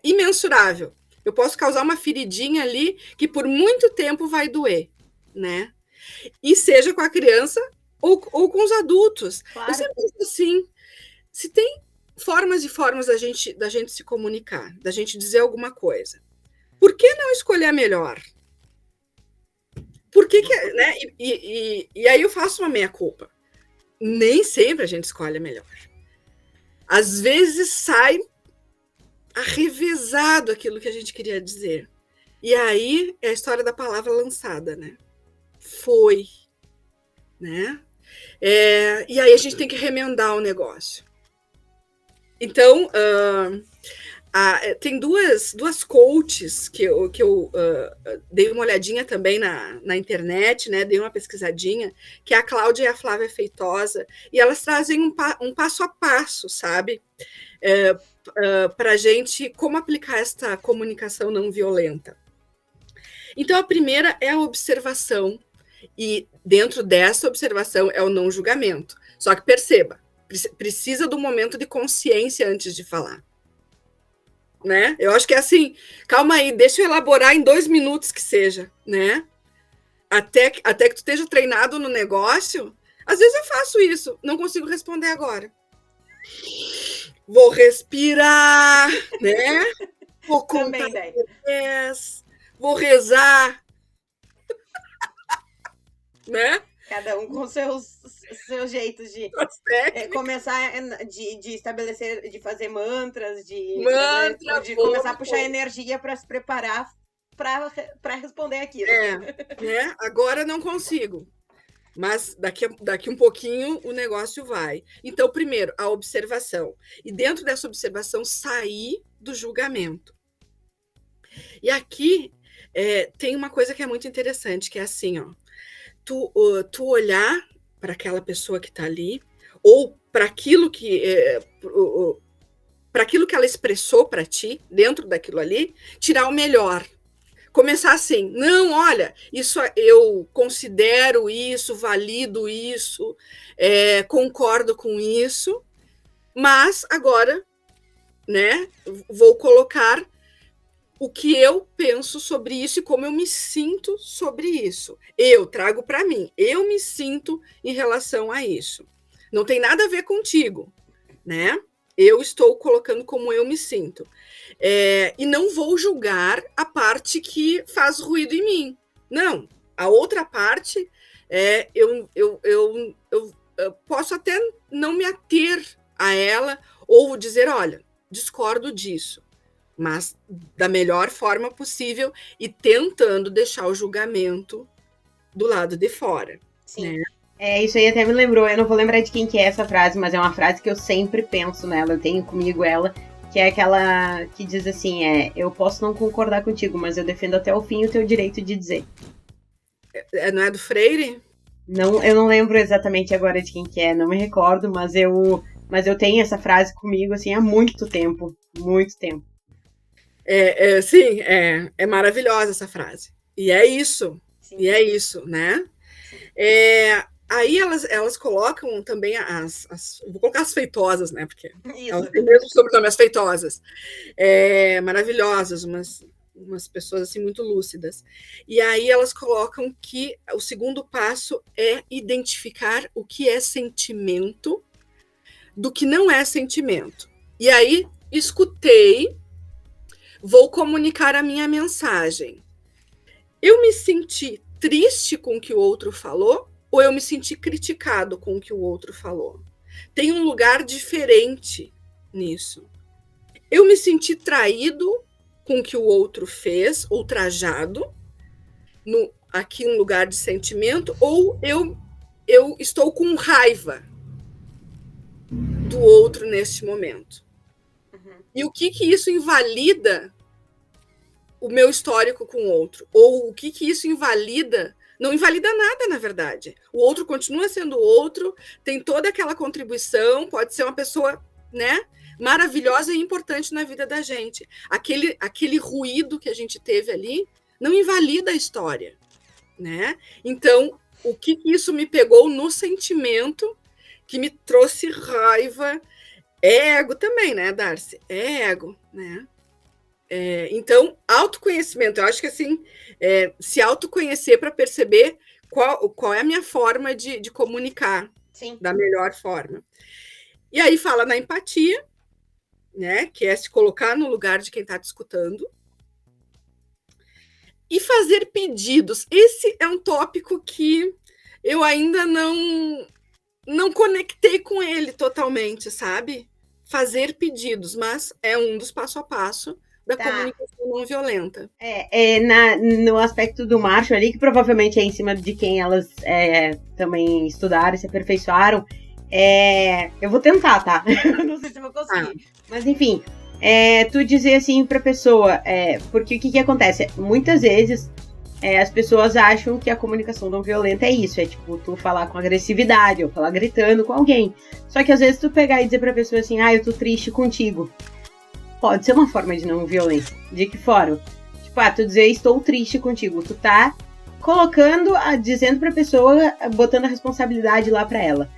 S2: imensurável. Eu posso causar uma feridinha ali que por muito tempo vai doer, né? E seja com a criança ou com os adultos.
S1: Claro.
S2: Eu sempre penso assim, se tem formas e formas da gente se comunicar, da gente dizer alguma coisa, por que não escolher a melhor? Por que né? E aí eu faço uma meia-culpa. Nem sempre a gente escolhe a melhor. Às vezes sai arrevezado aquilo que a gente queria dizer. E aí é a história da palavra lançada, né? Foi, né? E aí a gente tem que remendar o negócio. Então, Tem duas coaches que eu dei uma olhadinha também na internet, né? Dei uma pesquisadinha, que é a Cláudia e a Flávia Feitosa, e elas trazem um passo a passo, sabe? Para a gente como aplicar esta comunicação não violenta. Então, a primeira é a observação, e dentro dessa observação é o não julgamento. Só que perceba, precisa do momento de consciência antes de falar. Né? Eu acho que é assim, calma aí, deixa eu elaborar em 2 minutos que seja, né? Até que tu esteja treinado no negócio. Às vezes eu faço isso, não consigo responder agora. Vou respirar, né? Vou contar 10, vou rezar, né?
S1: Cada um com seus jeitos de começar, de estabelecer, de fazer mantras, de começar a puxar energia para se preparar para responder aquilo.
S2: Né? Agora não consigo, mas daqui um pouquinho o negócio vai. Então, primeiro, a observação. E dentro dessa observação, sair do julgamento. E aqui tem uma coisa que é muito interessante, que é assim, ó. Tu olhar para aquela pessoa que está ali, ou para aquilo que ela expressou para ti, dentro daquilo ali, tirar o melhor. Começar assim, não, olha, isso eu considero isso, valido isso, concordo com isso, mas agora, né, vou colocar o que eu penso sobre isso e como eu me sinto sobre isso. Eu trago para mim, eu me sinto em relação a isso. Não tem nada a ver contigo, né? Eu estou colocando como eu me sinto. E não vou julgar a parte que faz ruído em mim. Não, a outra parte, eu posso até não me ater a ela ou dizer, olha, discordo disso, mas da melhor forma possível e tentando deixar o julgamento do lado de fora.
S1: Sim. Né? Isso aí até me lembrou, eu não vou lembrar de quem que é essa frase, mas é uma frase que eu sempre penso nela, eu tenho comigo ela, que é aquela que diz assim, eu posso não concordar contigo, mas eu defendo até o fim o teu direito de dizer.
S2: Não é do Freire?
S1: Não, eu não lembro exatamente agora de quem que é, não me recordo, mas eu tenho essa frase comigo assim há muito tempo, muito tempo.
S2: Sim, é maravilhosa essa frase. E é isso, sim. E é isso, né? Aí elas colocam também vou colocar as feitosas, né? Porque isso. Elas têm mesmo sobrenome, as feitosas. Maravilhosas, umas pessoas assim muito lúcidas. E aí elas colocam que o segundo passo é identificar o que é sentimento do que não é sentimento. E aí, escutei, vou comunicar a minha mensagem. Eu me senti triste com o que o outro falou ou eu me senti criticado com o que o outro falou? Tem um lugar diferente nisso. Eu me senti traído com o que o outro fez, ultrajado, aqui um lugar de sentimento, ou eu estou com raiva do outro neste momento. Uhum. E o que isso invalida o meu histórico com o outro? Ou o que isso invalida? Não invalida nada, na verdade. O outro continua sendo outro, tem toda aquela contribuição, pode ser uma pessoa, né, maravilhosa e importante na vida da gente. Aquele ruído que a gente teve ali não invalida a história, né? Então, o que isso me pegou no sentimento que me trouxe raiva? É ego também, né, Darcy? É ego, né? Então, autoconhecimento, eu acho que assim, se autoconhecer para perceber qual é a minha forma de comunicar. Sim. Da melhor forma. E aí fala na empatia, né, que é se colocar no lugar de quem está te escutando. E fazer pedidos. Esse é um tópico que eu ainda não conectei com ele totalmente, sabe? Fazer pedidos, mas é um dos passo a passo da comunicação não violenta.
S1: No aspecto do Marshall ali, que provavelmente é em cima de quem elas também estudaram e se aperfeiçoaram, eu vou tentar, tá? Não sei se eu vou conseguir. Mas, enfim, tu dizer assim pra pessoa, porque o que acontece? Muitas vezes as pessoas acham que a comunicação não violenta é isso, tipo, tu falar com agressividade, ou falar gritando com alguém. Só que às vezes tu pegar e dizer pra pessoa assim, eu tô triste contigo. Pode ser uma forma de não violência. De que forma? Tipo, tu dizer estou triste contigo. Tu tá colocando, dizendo pra pessoa, botando a responsabilidade lá pra ela.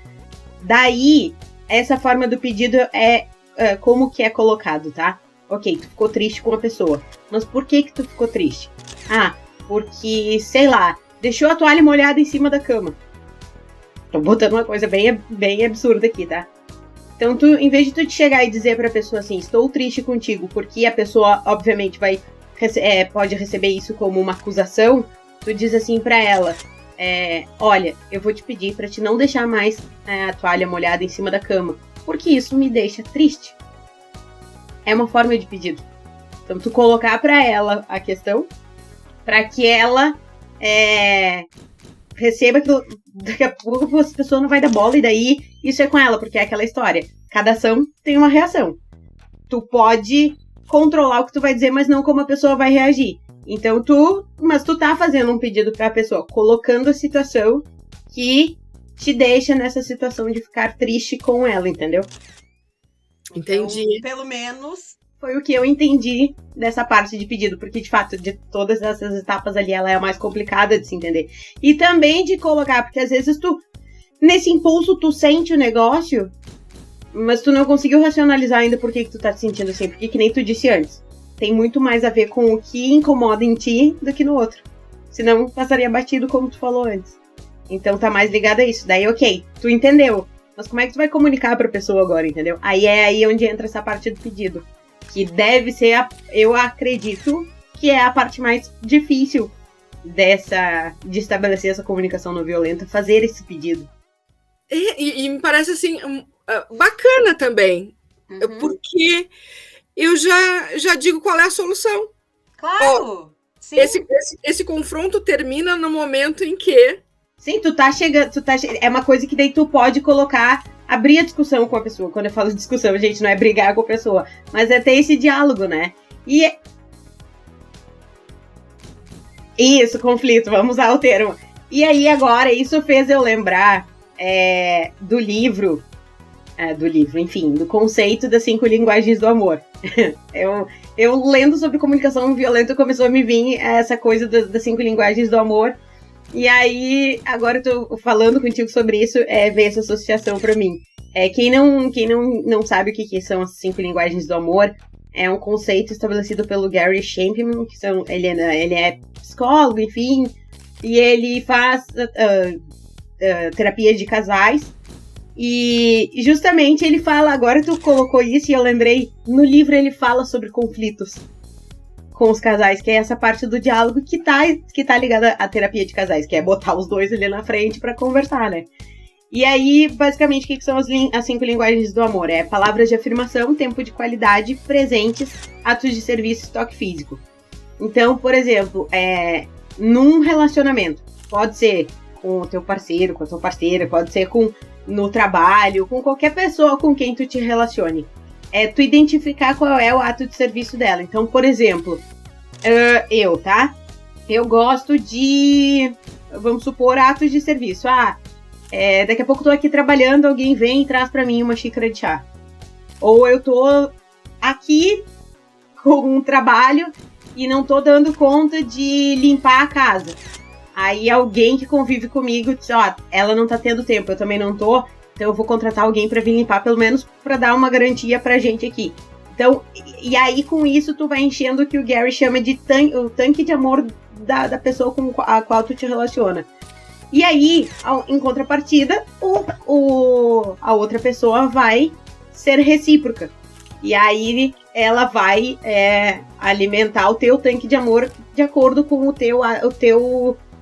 S1: Daí, essa forma do pedido como que é colocado, tá? Ok, tu ficou triste com a pessoa. Mas por que tu ficou triste? Porque, sei lá, deixou a toalha molhada em cima da cama. Tô botando uma coisa bem absurda aqui, tá? Então, em vez de tu chegar e dizer pra pessoa assim, estou triste contigo, porque a pessoa, obviamente, pode receber isso como uma acusação, tu diz assim pra ela, olha, eu vou te pedir pra te não deixar mais a toalha molhada em cima da cama, porque isso me deixa triste. É uma forma de pedido. Então, tu colocar pra ela a questão, pra que ela receba aquilo. Daqui a pouco a pessoa não vai dar bola, e daí isso é com ela, porque é aquela história. Cada ação tem uma reação. Tu pode controlar o que tu vai dizer, mas não como a pessoa vai reagir. Então mas tu tá fazendo um pedido pra pessoa, colocando a situação que te deixa nessa situação de ficar triste com ela, entendeu?
S2: Entendi.
S1: Então, pelo menos foi o que eu entendi dessa parte de pedido, porque de fato, de todas essas etapas ali, ela é a mais complicada de se entender. E também de colocar, porque às vezes nesse impulso, tu sente o negócio, mas tu não conseguiu racionalizar ainda por que tu tá te sentindo assim, porque que nem tu disse antes. Tem muito mais a ver com o que incomoda em ti do que no outro. Senão passaria batido como tu falou antes. Então tá mais ligado a isso. Daí, ok, tu entendeu. Mas como é que tu vai comunicar pra pessoa agora, entendeu? Aí é aí onde entra essa parte do pedido. Que deve ser, eu acredito, que é a parte mais difícil de estabelecer essa comunicação não violenta, fazer esse pedido.
S2: E me parece assim, bacana também. Uhum. Porque eu já digo qual é a solução.
S1: Claro!
S2: Sim. Esse confronto termina no momento em que...
S1: Sim, tu tá chegando... é uma coisa que daí tu pode colocar... Abrir a discussão com a pessoa. Quando eu falo de discussão, gente, não é brigar com a pessoa. Mas é ter esse diálogo, né? Isso, conflito. Vamos usar o termo. E aí, agora, isso fez eu lembrar do livro... enfim, do conceito das 5 linguagens do amor. eu lendo sobre comunicação violenta, começou a me vir essa coisa das 5 linguagens do amor. E aí, agora eu tô falando contigo sobre isso, veio essa associação pra mim. Quem não sabe o que são as 5 linguagens do amor, é um conceito estabelecido pelo Gary Chapman, ele é psicólogo, enfim, e ele faz terapia de casais. E justamente ele fala, agora tu colocou isso e eu lembrei, no livro ele fala sobre conflitos com os casais, que é essa parte do diálogo que tá ligada à terapia de casais, que é botar os dois ali na frente pra conversar, né? E aí, basicamente, o que são as 5 linguagens do amor? É palavras de afirmação, tempo de qualidade, presentes, atos de serviço e toque físico. Então, por exemplo, num relacionamento, pode ser com o teu parceiro, com a tua parceira, pode ser no trabalho, com qualquer pessoa com quem tu te relacione. Tu identificar qual é o ato de serviço dela. Então, por exemplo, tá? Eu gosto de, vamos supor, atos de serviço. Daqui a pouco eu tô aqui trabalhando, alguém vem e traz pra mim uma xícara de chá. Ou eu tô aqui com um trabalho e não tô dando conta de limpar a casa. Aí alguém que convive comigo diz, ela não tá tendo tempo, eu também não tô, então eu vou contratar alguém pra vir limpar, pelo menos pra dar uma garantia pra gente aqui. Então, e aí com isso tu vai enchendo o que o Gary chama de o tanque de amor da pessoa com a qual tu te relaciona. E aí, em contrapartida, a outra pessoa vai ser recíproca. E aí ela vai alimentar o teu tanque de amor de acordo com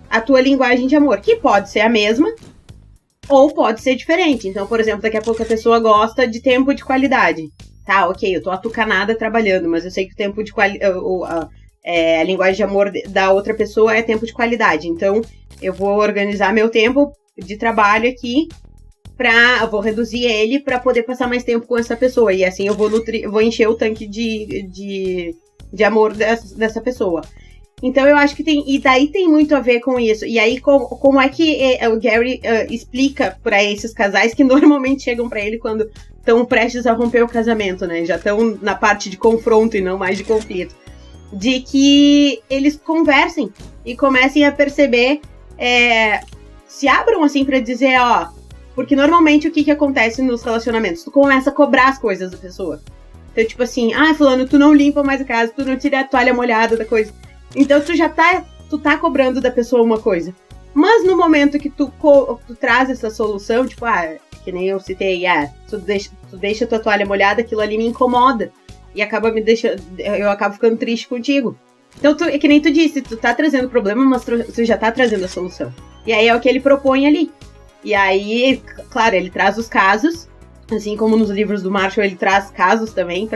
S1: a tua linguagem de amor, que pode ser a mesma ou pode ser diferente. Então, por exemplo, daqui a pouco a pessoa gosta de tempo de qualidade. Tá, ok, eu tô atucanada trabalhando, mas eu sei que o tempo de qualidade, a linguagem de amor da outra pessoa é tempo de qualidade. Então, eu vou organizar meu tempo de trabalho aqui eu vou reduzir ele para poder passar mais tempo com essa pessoa. E assim eu vou encher o tanque de amor dessa pessoa. Então eu acho que e daí tem muito a ver com isso. E aí como é que o Gary explica para esses casais que normalmente chegam para ele quando estão prestes a romper o casamento, né? Já estão na parte de confronto e não mais de conflito. De que eles conversem e comecem a perceber, se abram assim para dizer, porque normalmente o que acontece nos relacionamentos? Tu começa a cobrar as coisas da pessoa. Então tipo assim, fulano, tu não limpa mais a casa, tu não tira a toalha molhada da coisa. Então tu tá cobrando da pessoa uma coisa. Mas no momento que tu traz essa solução, tipo, que nem eu citei, tu deixa tua toalha molhada, aquilo ali me incomoda. E eu acabo ficando triste contigo. Então, é que nem tu disse, tu tá trazendo o problema, mas tu já tá trazendo a solução. E aí é o que ele propõe ali. E aí, claro, ele traz os casos, assim como nos livros do Marshall, ele traz casos também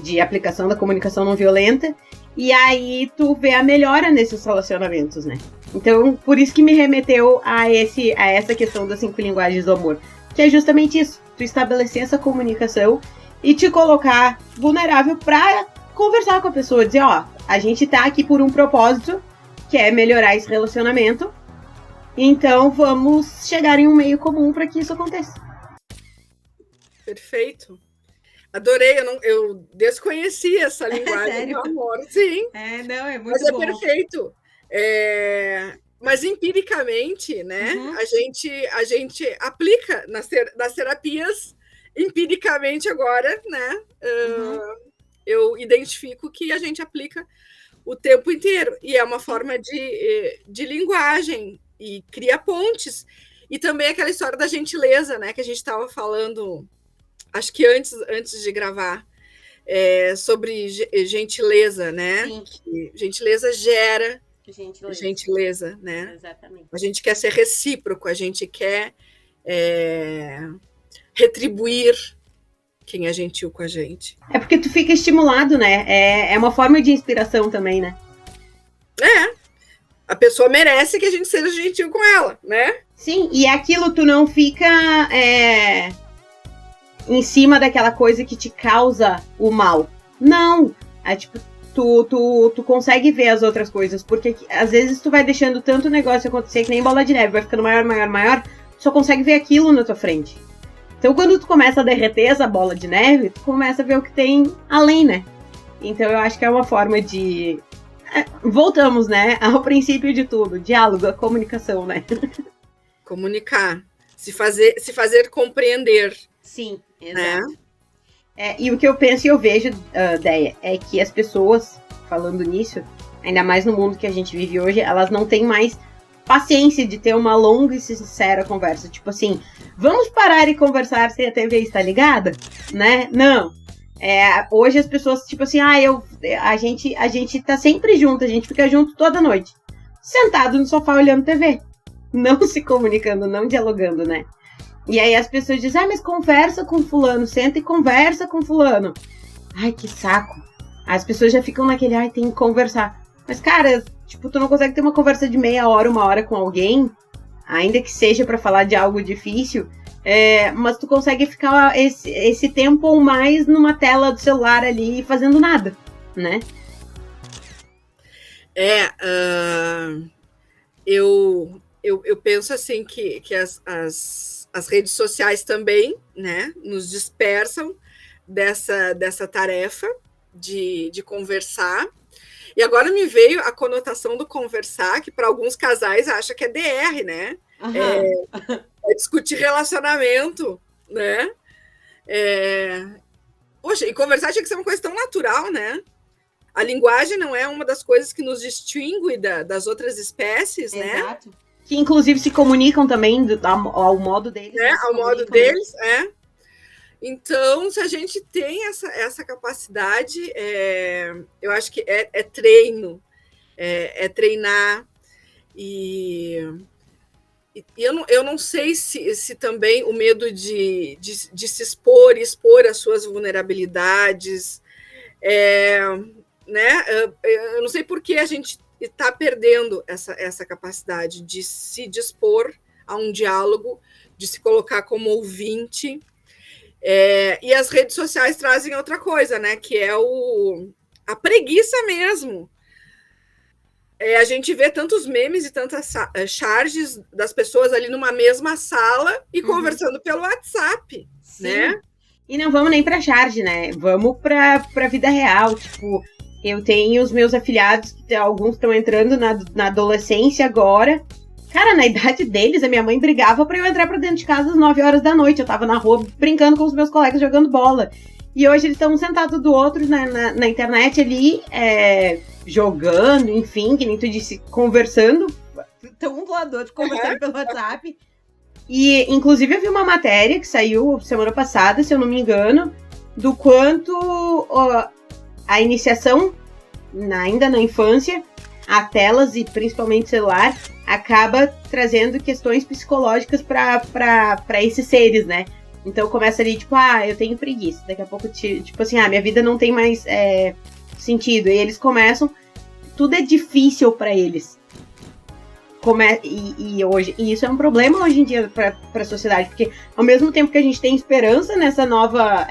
S1: de aplicação da comunicação não violenta. E aí tu vê a melhora nesses relacionamentos, né? Então, por isso que me remeteu a essa questão das 5 linguagens do amor. Que é justamente isso. Tu estabelecer essa comunicação e te colocar vulnerável pra conversar com a pessoa. Dizer, a gente tá aqui por um propósito, que é melhorar esse relacionamento. Então, vamos chegar em um meio comum para que isso aconteça.
S2: Perfeito. Adorei, eu desconhecia essa linguagem do amor. Sim.
S1: É muito
S2: mas
S1: bom.
S2: É perfeito. Mas empiricamente, né?
S1: Uhum.
S2: A gente aplica nas terapias empiricamente agora, né? Eu identifico que a gente aplica o tempo inteiro. E é uma forma de linguagem e cria pontes. E também aquela história da gentileza, né? Que a gente estava falando, acho que antes de gravar, sobre gentileza, né?
S1: Sim.
S2: Que gentileza gera
S1: gentileza,
S2: né?
S1: Exatamente.
S2: A gente quer ser recíproco, a gente quer retribuir quem é gentil com a gente.
S1: É porque tu fica estimulado, né? É uma forma de inspiração também, né?
S2: A pessoa merece que a gente seja gentil com ela, né?
S1: Sim, e aquilo tu não fica em cima daquela coisa que te causa o mal. Não! Tipo, tu consegue ver as outras coisas, porque às vezes tu vai deixando tanto negócio acontecer que nem bola de neve, vai ficando maior, tu só consegue ver aquilo na tua frente. Então quando tu começa a derreter essa bola de neve, tu começa a ver o que tem além, né? Então eu acho que é uma forma de... voltamos, né, ao princípio de tudo, diálogo, a comunicação, né?
S2: Comunicar, se fazer compreender.
S1: Sim, exato. E o que eu penso e eu vejo, Deia, é que as pessoas, falando nisso, ainda mais no mundo que a gente vive hoje, elas não têm mais paciência de ter uma longa e sincera conversa. Tipo assim, vamos parar e conversar se a TV está ligada? Né? Não. Hoje as pessoas, tipo assim, a gente tá sempre junto, a gente fica junto toda noite. Sentado no sofá olhando TV. Não se comunicando, não dialogando, né? E aí as pessoas dizem, mas conversa com fulano, senta e conversa com fulano. Ai, que saco. As pessoas já ficam naquele, tem que conversar. Mas, cara, tipo, tu não consegue ter uma conversa de meia hora, 1 hora com alguém, ainda que seja pra falar de algo difícil, mas tu consegue ficar esse tempo ou mais numa tela do celular ali fazendo nada, né?
S2: Eu penso assim que as redes sociais também, né, nos dispersam dessa tarefa de conversar. E agora me veio a conotação do conversar, que para alguns casais acha que é DR, né? É discutir relacionamento, né? Poxa, e conversar tinha que ser uma coisa tão natural, né? A linguagem não é uma das coisas que nos distingue das outras espécies, né?
S1: Exato. Que inclusive se comunicam também ao modo deles.
S2: Ao modo deles, Então, se a gente tem essa capacidade, eu acho que é treino, é treinar. E eu não sei se também o medo de se expor as suas vulnerabilidades, né? Eu não sei por que a gente está perdendo essa capacidade de se dispor a um diálogo, de se colocar como ouvinte. E as redes sociais trazem outra coisa, né? Que é a preguiça mesmo. A gente vê tantos memes e tantas charges das pessoas ali numa mesma sala e conversando pelo WhatsApp, né?
S1: E não vamos nem pra charge, né? Vamos pra vida real. Tipo, eu tenho os meus afilhados, alguns estão entrando na adolescência agora. Cara, na idade deles, a minha mãe brigava pra eu entrar pra dentro de casa às 9 horas da noite. Eu tava na rua brincando com os meus colegas, jogando bola. E hoje eles estão sentados do outro na internet ali, jogando, enfim, que nem tu disse, conversando. Estão um do lado do outro, conversando pelo WhatsApp. E, inclusive, eu vi uma matéria que saiu semana passada, se eu não me engano, do quanto a iniciação, ainda na infância, a telas e principalmente celular, acaba trazendo questões psicológicas para esses seres, né? Então começa ali, tipo, eu tenho preguiça. Daqui a pouco, tipo assim, minha vida não tem mais sentido. E eles começam, tudo é difícil para eles. E isso é um problema hoje em dia para a sociedade, porque ao mesmo tempo que a gente tem esperança nessa nova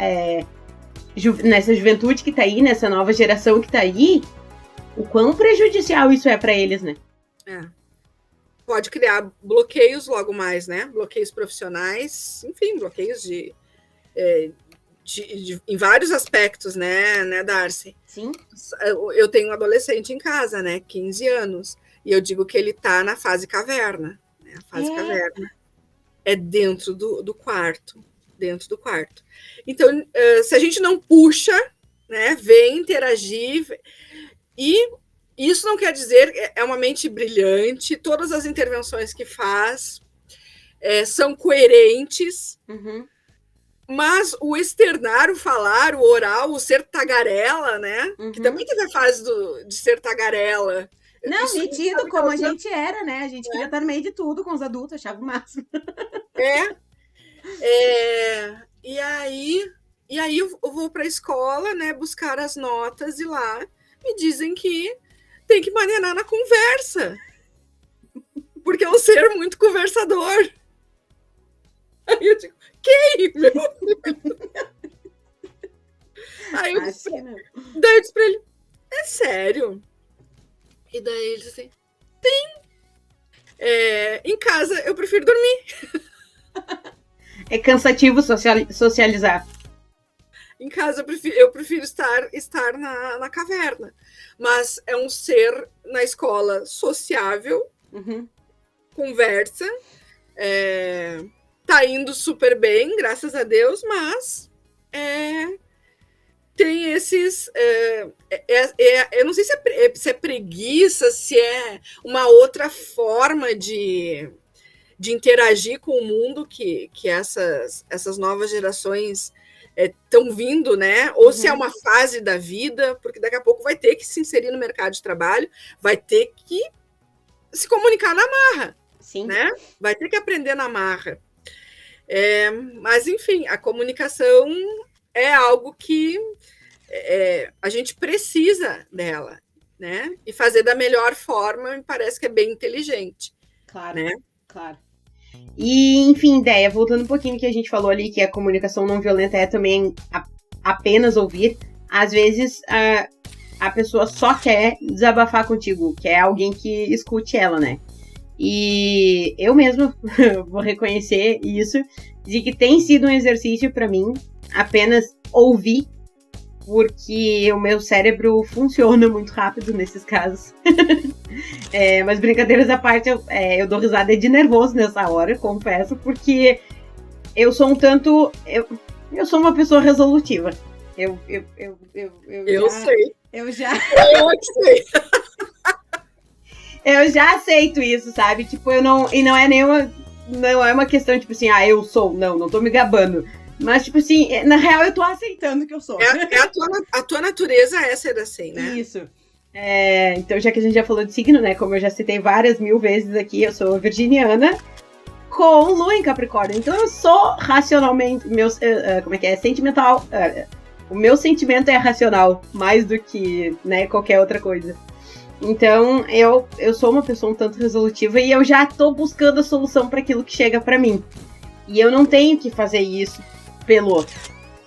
S1: nessa juventude que tá aí, nessa nova geração que tá aí, o quão prejudicial isso é para eles, né?
S2: Pode criar bloqueios logo mais, né? Bloqueios profissionais, enfim, bloqueios em vários aspectos, né, Darcy?
S1: Sim.
S2: Eu tenho um adolescente em casa, né? 15 anos. E eu digo que ele tá na fase caverna. Né? A fase caverna é dentro do quarto. Dentro do quarto. Então, se a gente não puxa, né? Vem interagir. E isso não quer dizer é uma mente brilhante. Todas as intervenções que faz são coerentes. Mas o externar, o falar, o oral, o ser tagarela, né? Que também teve a fase de ser tagarela.
S1: Não, metido como a gente era, né? A gente queria estar no meio de tudo com os adultos, achava o máximo.
S2: E aí eu vou para a escola, né? Buscar as notas e lá me dizem que tem que maneirar na conversa. Porque é um ser muito conversador. Aí eu digo, quem, meu? Aí eu disse pra ele, é sério? E daí ele disse assim, sim. Em casa eu prefiro dormir.
S1: É cansativo socializar.
S2: Em casa eu prefiro estar na caverna. Mas é um ser na escola sociável, conversa, tá indo super bem, graças a Deus, mas tem esses... eu não sei se é preguiça, se é uma outra forma de interagir com o mundo que essas novas gerações estão vindo, né? Ou se é uma fase da vida, porque daqui a pouco vai ter que se inserir no mercado de trabalho, vai ter que se comunicar na marra.
S1: Sim.
S2: Né? Vai ter que aprender na marra. Mas, enfim, a comunicação é algo que a gente precisa dela, né? E fazer da melhor forma me parece que é bem inteligente.
S1: Claro,
S2: né?
S1: Claro. E, enfim, ideia, voltando um pouquinho no que a gente falou ali, que a comunicação não violenta é também apenas ouvir. Às vezes, a pessoa só quer desabafar contigo, quer alguém que escute ela, né? E eu mesma vou reconhecer isso, de que tem sido um exercício para mim apenas ouvir, porque o meu cérebro funciona muito rápido nesses casos. Mas brincadeiras à parte, eu dou risada de nervoso nessa hora, confesso, porque eu sou um tanto... Eu sou uma pessoa resolutiva. Eu
S2: sei.
S1: Eu já...
S2: Eu sei.
S1: Eu já aceito isso, sabe? Tipo, e não é nenhuma... Não é uma questão, tipo assim, eu sou. Não tô me gabando. Mas, tipo assim, na real eu tô aceitando que eu sou.
S2: A tua natureza é ser assim, né?
S1: Isso. Então, já que a gente já falou de signo, né? Como eu já citei várias mil vezes aqui, eu sou virginiana com lua em Capricórnio. Então, eu sou racionalmente... sentimental. O meu sentimento é racional, mais do que, né, qualquer outra coisa. Então, eu sou uma pessoa um tanto resolutiva e eu já tô buscando a solução para aquilo que chega para mim. E eu não tenho que fazer isso pelo outro.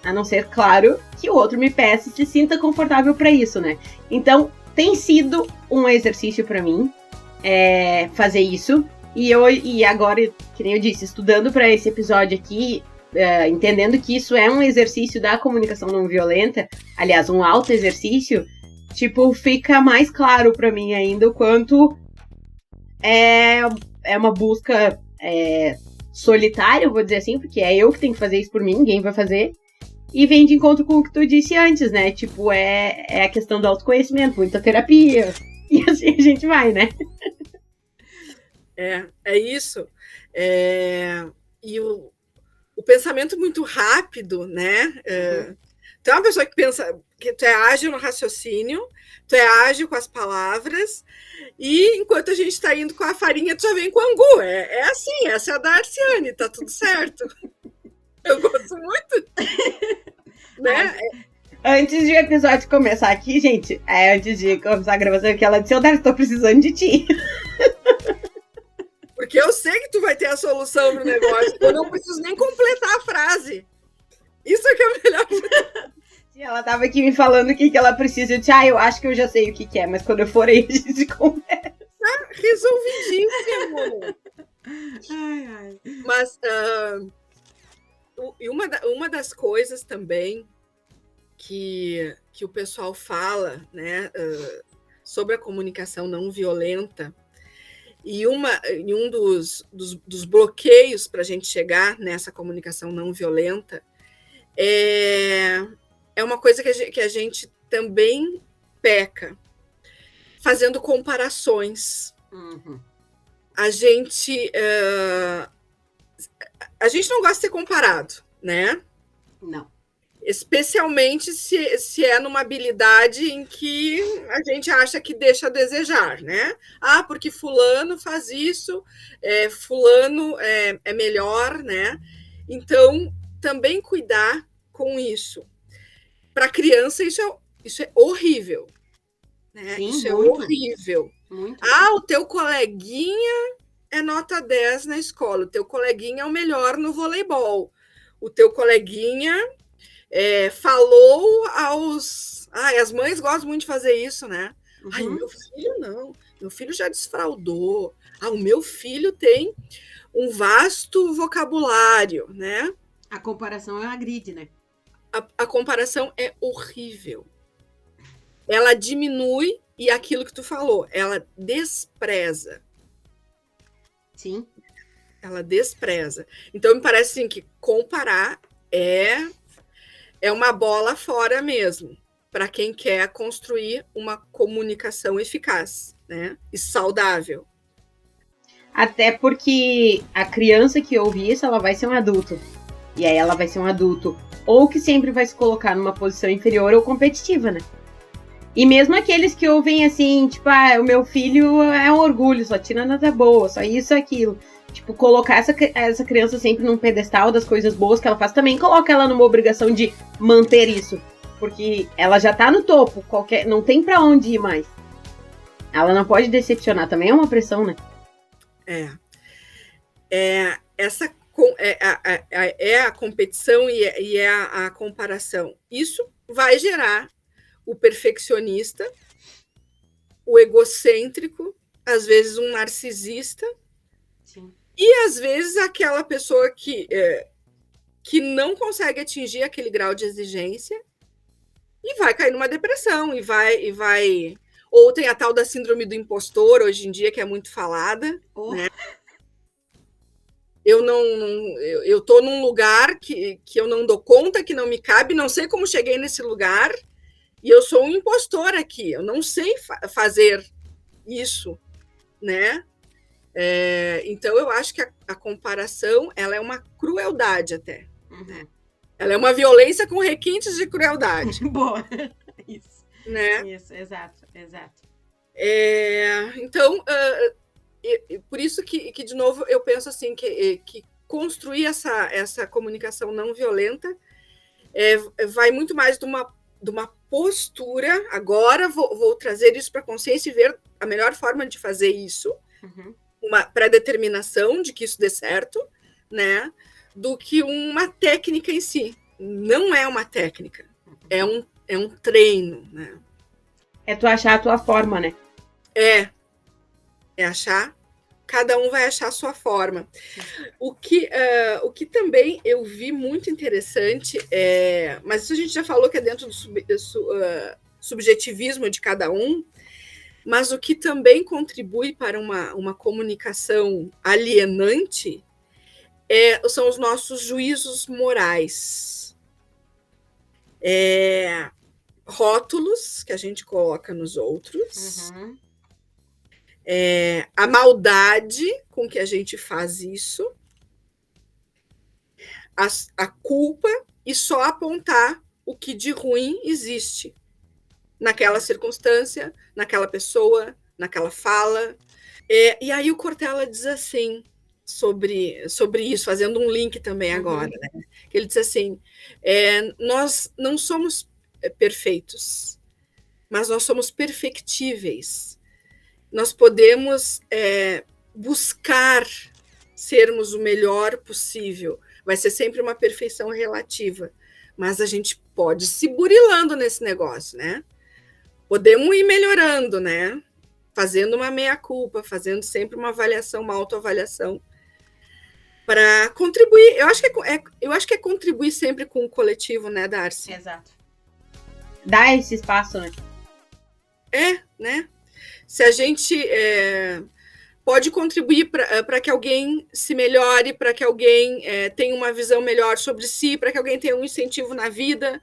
S1: A não ser, claro, que o outro me peça e se sinta confortável para isso, né? Então, tem sido um exercício para mim fazer isso. E agora, que nem eu disse, estudando para esse episódio aqui, entendendo que isso é um exercício da comunicação não violenta, aliás, um auto-exercício, tipo, fica mais claro para mim ainda o quanto é uma busca solitária, eu vou dizer assim, porque é eu que tenho que fazer isso por mim, ninguém vai fazer. E vem de encontro com o que tu disse antes, né? Tipo, é a questão do autoconhecimento, muita terapia. E assim a gente vai, né?
S2: É isso. E o pensamento muito rápido, né? Tu é uma pessoa que pensa, que tu é ágil no raciocínio, tu é ágil com as palavras, e enquanto a gente está indo com a farinha, tu já vem com o angu. É assim, essa é a da Arciane, tá tudo certo. Eu gosto muito. Né?
S1: Antes de o episódio começar aqui, gente, antes de começar a gravação, que ela disse, eu estou precisando de ti.
S2: Porque eu sei que tu vai ter a solução pro negócio. Eu não preciso nem completar a frase. Isso é que é o melhor.
S1: Ela tava aqui me falando o que ela precisa. Eu disse, eu acho que eu já sei o que é, mas quando eu for aí a gente conversa.
S2: Resolvidíssimo. Mas e uma das coisas também que o pessoal fala, né, sobre a comunicação não violenta, e um dos bloqueios para a gente chegar nessa comunicação não violenta é uma coisa que a gente também peca, fazendo comparações.
S1: Uhum.
S2: A gente não gosta de ser comparado, né?
S1: Não.
S2: Especialmente se é numa habilidade em que a gente acha que deixa a desejar, né? Porque fulano faz isso, fulano é melhor, né? Então, também cuidar com isso. Para a criança, isso é horrível. Né?
S1: Sim,
S2: isso
S1: muito.
S2: É horrível.
S1: Muito.
S2: O teu coleguinha é nota 10 na escola, o teu coleguinha é o melhor no voleibol, o teu coleguinha falou aos... as mães gostam muito de fazer isso, né?
S1: Uhum.
S2: Meu filho não, meu filho já desfraudou, o meu filho tem um vasto vocabulário, né?
S1: A comparação agride, né?
S2: A comparação é horrível. Ela diminui e aquilo que tu falou, ela despreza.
S1: Sim.
S2: Ela despreza. Então, me parece assim, que comparar é uma bola fora mesmo, para quem quer construir uma comunicação eficaz, né? E saudável.
S1: Até porque a criança que ouve isso, ela vai ser um adulto. E aí ela vai ser um adulto ou que sempre vai se colocar numa posição inferior ou competitiva, né? E mesmo aqueles que ouvem assim, tipo, o meu filho é um orgulho, só tira nota boa, só isso, aquilo. Tipo, colocar essa criança sempre num pedestal das coisas boas que ela faz, também coloca ela numa obrigação de manter isso. Porque ela já tá no topo, não tem pra onde ir mais. Ela não pode decepcionar, também é uma pressão, né?
S2: Essa a competição e a comparação. Isso vai gerar o perfeccionista, o egocêntrico, às vezes um narcisista.
S1: Sim.
S2: E às vezes aquela pessoa que não consegue atingir aquele grau de exigência e vai cair numa depressão e vai ou tem a tal da síndrome do impostor hoje em dia, que é muito falada, né? Eu tô num lugar que eu não dou conta, que não me cabe, não sei como cheguei nesse lugar e eu sou um impostor aqui, eu não sei fazer isso, né? Então eu acho que a comparação ela é uma crueldade até.
S1: Uhum.
S2: Ela é uma violência com requintes de crueldade.
S1: Boa. Isso.
S2: Né?
S1: Isso, exato.
S2: Então, por isso que, de novo, eu penso assim, que construir essa comunicação não violenta vai muito mais de uma postura. Agora vou trazer isso para a consciência e ver a melhor forma de fazer isso, uma pré-determinação de que isso dê certo, né? Do que uma técnica em si. Não é uma técnica, é um treino, né?
S1: É tu achar a tua forma, né?
S2: É achar, cada um vai achar a sua forma. O que também eu vi muito interessante, mas isso a gente já falou que é dentro do subjetivismo de cada um, mas o que também contribui para uma comunicação alienante são os nossos juízos morais. Rótulos que a gente coloca nos outros, a maldade com que a gente faz isso, a culpa, e só apontar o que de ruim existe naquela circunstância, naquela pessoa, naquela fala. E aí o Cortella diz assim, sobre isso, fazendo um link também agora, né? Que ele diz assim, nós não somos perfeitos, mas nós somos perfectíveis. Nós podemos buscar sermos o melhor possível. Vai ser sempre uma perfeição relativa, mas a gente pode se burilando nesse negócio, né? Podemos ir melhorando, né? Fazendo uma meia-culpa, fazendo sempre uma avaliação, uma autoavaliação, para contribuir. Eu acho que é contribuir sempre com o coletivo, né, Darcy?
S1: Exato. Dá esse espaço, né?
S2: Né? Se a gente pode contribuir para que alguém se melhore, para que alguém tenha uma visão melhor sobre si, para que alguém tenha um incentivo na vida,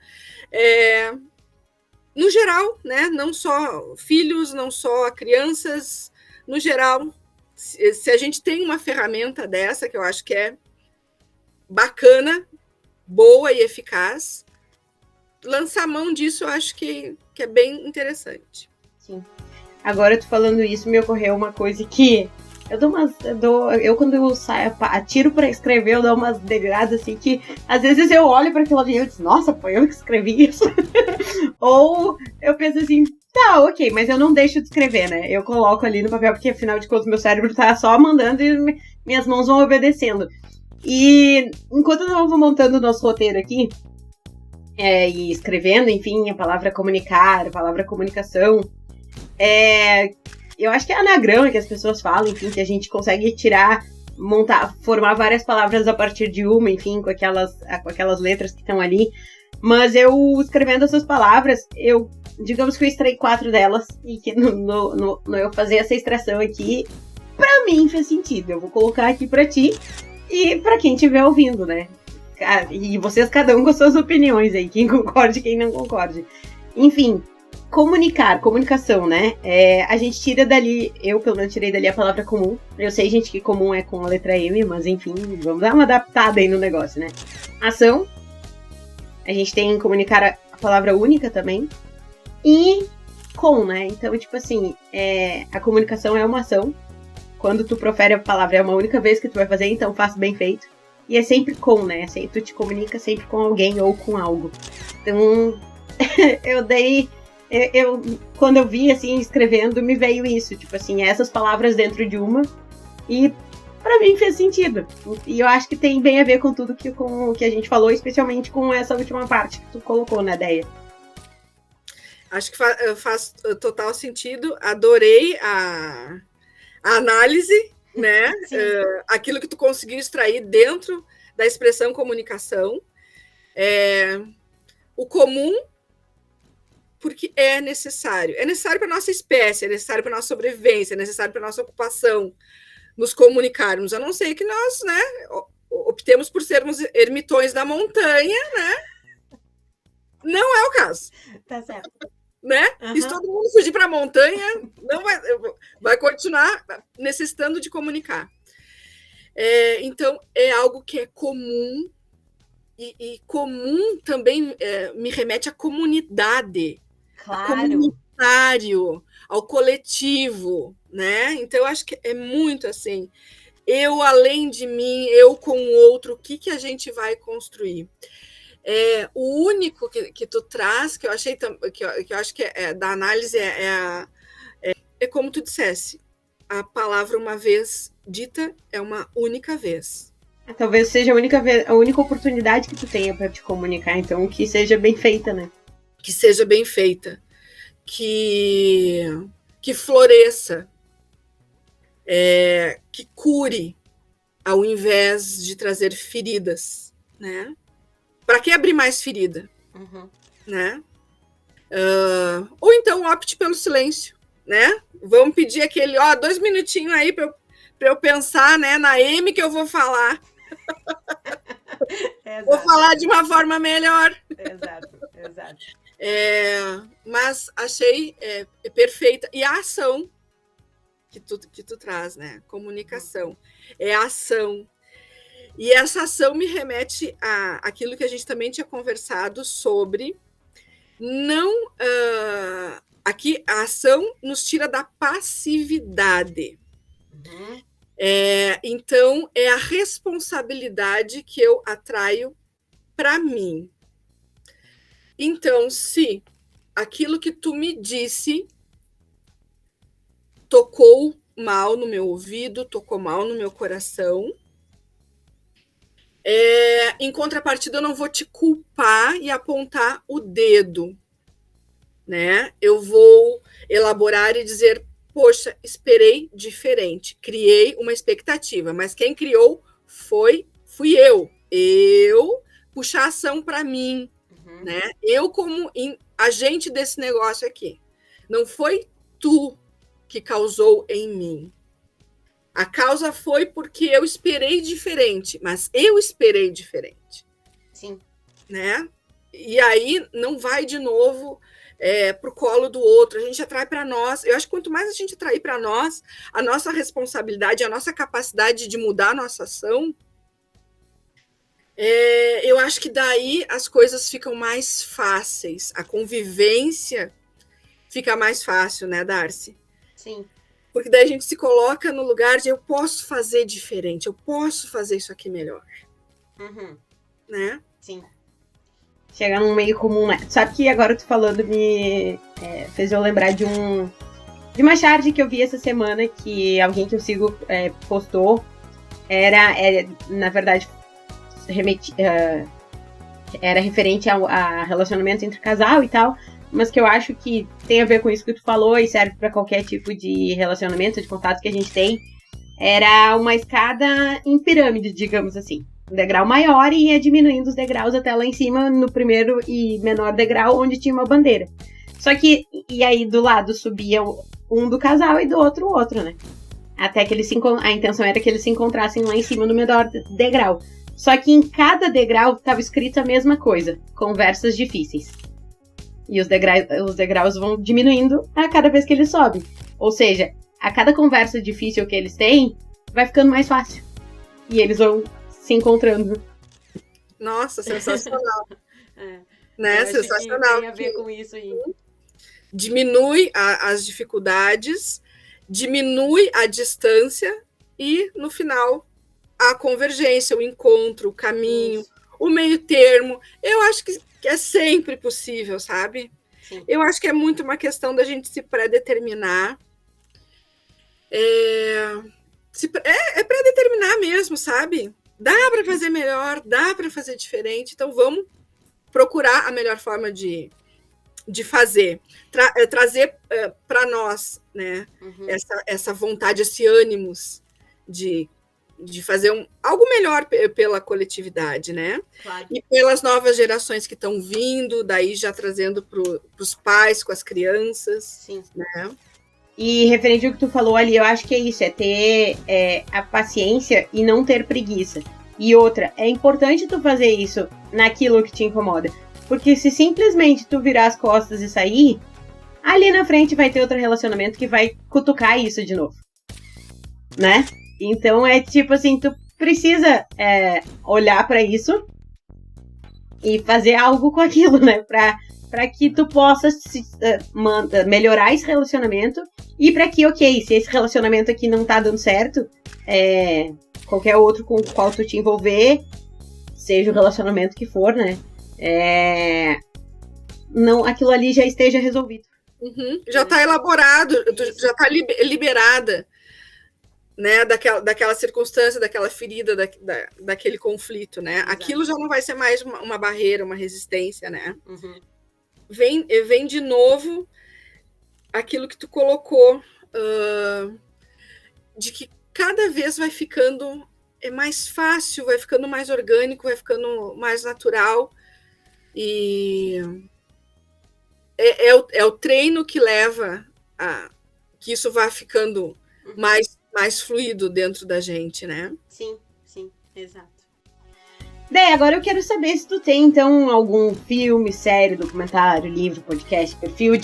S2: no geral, né? Não só filhos, não só crianças, no geral, se a gente tem uma ferramenta dessa, que eu acho que é bacana, boa e eficaz, lançar mão disso eu acho que é bem interessante.
S1: Sim. Agora, tu falando isso, me ocorreu uma coisa que eu quando eu saio, atiro pra escrever, eu dou umas degradas assim que às vezes eu olho pra aquilo ali e eu digo, nossa, foi eu que escrevi isso. Ou eu penso assim, tá, ok, mas eu não deixo de escrever, né? Eu coloco ali no papel, porque afinal de contas meu cérebro tá só mandando e minhas mãos vão obedecendo. E enquanto eu vou montando o nosso roteiro aqui, e escrevendo, enfim, a palavra comunicar, a palavra comunicação, eu acho que é anagrama que as pessoas falam, enfim, que a gente consegue formar várias palavras a partir de uma, enfim, com aquelas letras que estão ali. Mas eu, escrevendo essas palavras, digamos que eu extraí 4 delas, e que no eu fazer essa extração aqui, pra mim fez sentido. Eu vou colocar aqui pra ti e pra quem estiver ouvindo, né? E vocês, cada um com suas opiniões aí, quem concorde e quem não concorde. Enfim, comunicação, né? A gente tira dali, eu pelo menos tirei dali a palavra comum. Eu sei, gente, que comum é com a letra M, mas enfim, vamos dar uma adaptada aí no negócio, né? Ação. A gente tem comunicar a palavra única também. E né? Então, tipo assim, a comunicação é uma ação. Quando tu profere a palavra, é uma única vez que tu vai fazer, então faça bem feito. E é sempre né? Tu te comunica sempre com alguém ou com algo. Então, quando eu vi, assim, escrevendo, me veio isso. Tipo assim, essas palavras dentro de uma. E pra mim fez sentido. E eu acho que tem bem a ver com tudo com o que a gente falou, especialmente com essa última parte que tu colocou na ideia.
S2: Acho que faz total sentido. Adorei a análise, né? Aquilo que tu conseguiu extrair dentro da expressão comunicação. O comum, porque é necessário. É necessário para a nossa espécie, é necessário para a nossa sobrevivência, é necessário para a nossa ocupação, nos comunicarmos. A não ser que nós, né, optemos por sermos ermitões da montanha, né? Não é o caso.
S1: Tá certo.
S2: Né? Uhum. E se todo mundo fugir para a montanha, não vai continuar necessitando de comunicar. Então, é algo que é comum, e comum também me remete à comunidade,
S1: claro.
S2: Ao comunitário, ao coletivo, né? Então, eu acho que é muito assim, eu além de mim, eu com o outro, o que a gente vai construir? O único que tu traz, que eu achei que eu acho que da análise é como tu dissesse, a palavra uma vez dita é uma única vez.
S1: Talvez seja a única oportunidade que tu tenha para te comunicar, então que seja bem feita, né?
S2: Que seja bem feita, que floresça, que cure, ao invés de trazer feridas, né? Para que abrir mais ferida, né? Ou então opte pelo silêncio, né? Vamos pedir aquele, 2 minutinhos aí para eu pensar, né, na M que eu vou falar. Vou falar de uma forma melhor.
S1: Exato.
S2: Mas achei perfeita. E a ação que tu traz, né? Comunicação. É a ação. E essa ação me remete àquilo que a gente também tinha conversado sobre. Aqui a ação nos tira da passividade. Então, é a responsabilidade que eu atraio para mim. Então, se aquilo que tu me disse tocou mal no meu ouvido, tocou mal no meu coração, em contrapartida, eu não vou te culpar e apontar o dedo, né? Eu vou elaborar e dizer, poxa, esperei diferente, criei uma expectativa, mas quem criou fui eu. Eu puxar a ação para mim, né? Eu como agente desse negócio aqui. Não foi tu que causou em mim. A causa foi porque eu esperei diferente, mas eu esperei diferente.
S1: Sim.
S2: Né? E aí não vai de novo para o colo do outro, a gente atrai para nós. Eu acho que quanto mais a gente atrair para nós, a nossa responsabilidade, a nossa capacidade de mudar a nossa ação, eu acho que daí as coisas ficam mais fáceis, a convivência fica mais fácil, né, Darcy?
S1: Sim.
S2: Porque daí a gente se coloca no lugar de eu posso fazer diferente, eu posso fazer isso aqui melhor. Né?
S1: Sim. Chegar num meio comum, né? Sabe que agora tu falando me fez eu lembrar de uma charge que eu vi essa semana que alguém que eu sigo postou. Na verdade, era referente a relacionamento entre casal e tal, mas que eu acho que tem a ver com isso que tu falou e serve para qualquer tipo de relacionamento, de contato que a gente tem. Era uma escada em pirâmide, digamos assim. Um degrau maior e ia diminuindo os degraus até lá em cima, no primeiro e menor degrau, onde tinha uma bandeira. Só que, e aí do lado subia um do casal e do outro o outro, né? Até que a intenção era que eles se encontrassem lá em cima no menor degrau. Só que em cada degrau estava escrito a mesma coisa, conversas difíceis. E os degraus vão diminuindo a cada vez que eles sobem. Ou seja, a cada conversa difícil que eles têm, vai ficando mais fácil. E eles vão se encontrando.
S2: Nossa, sensacional. Né? Sensacional.
S1: Tem a ver com isso aí.
S2: Diminui as dificuldades, diminui a distância e, no final, a convergência, o encontro, o caminho, o meio termo. Eu acho que é sempre possível, sabe?
S1: Sim.
S2: Eu acho que é muito uma questão da gente se pré-determinar. É pré-determinar mesmo, sabe? Dá para fazer melhor, dá para fazer diferente, então vamos procurar a melhor forma de fazer. Trazer para nós, né? Essa vontade, esse ânimos de fazer algo melhor pela coletividade, né?
S1: Claro.
S2: E pelas novas gerações que estão vindo, daí já trazendo para os pais, com as crianças.
S1: Sim.
S2: Né?
S1: E referente ao que tu falou ali, eu acho que é isso, é ter a paciência e não ter preguiça. E outra, é importante tu fazer isso naquilo que te incomoda. Porque se simplesmente tu virar as costas e sair, ali na frente vai ter outro relacionamento que vai cutucar isso de novo. Né? Então é tipo assim, tu precisa olhar pra isso e fazer algo com aquilo, né? Pra que tu possa melhorar esse relacionamento e pra que, ok, se esse relacionamento aqui não tá dando certo, qualquer outro com o qual tu te envolver, seja o relacionamento que for, né? não, aquilo ali já esteja resolvido.
S2: Já está elaborado, já está liberada, né, daquela circunstância, daquela ferida, daquele conflito, né? Exato. Aquilo já não vai ser mais uma barreira, uma resistência, né? Vem de novo aquilo que tu colocou, de que cada vez vai ficando mais fácil, vai ficando mais orgânico, vai ficando mais natural, e é o treino que leva a que isso vá ficando mais fluido dentro da gente, né?
S1: Sim, exato. Daí, agora eu quero saber se tu tem, então, algum filme, série, documentário, livro, podcast, perfil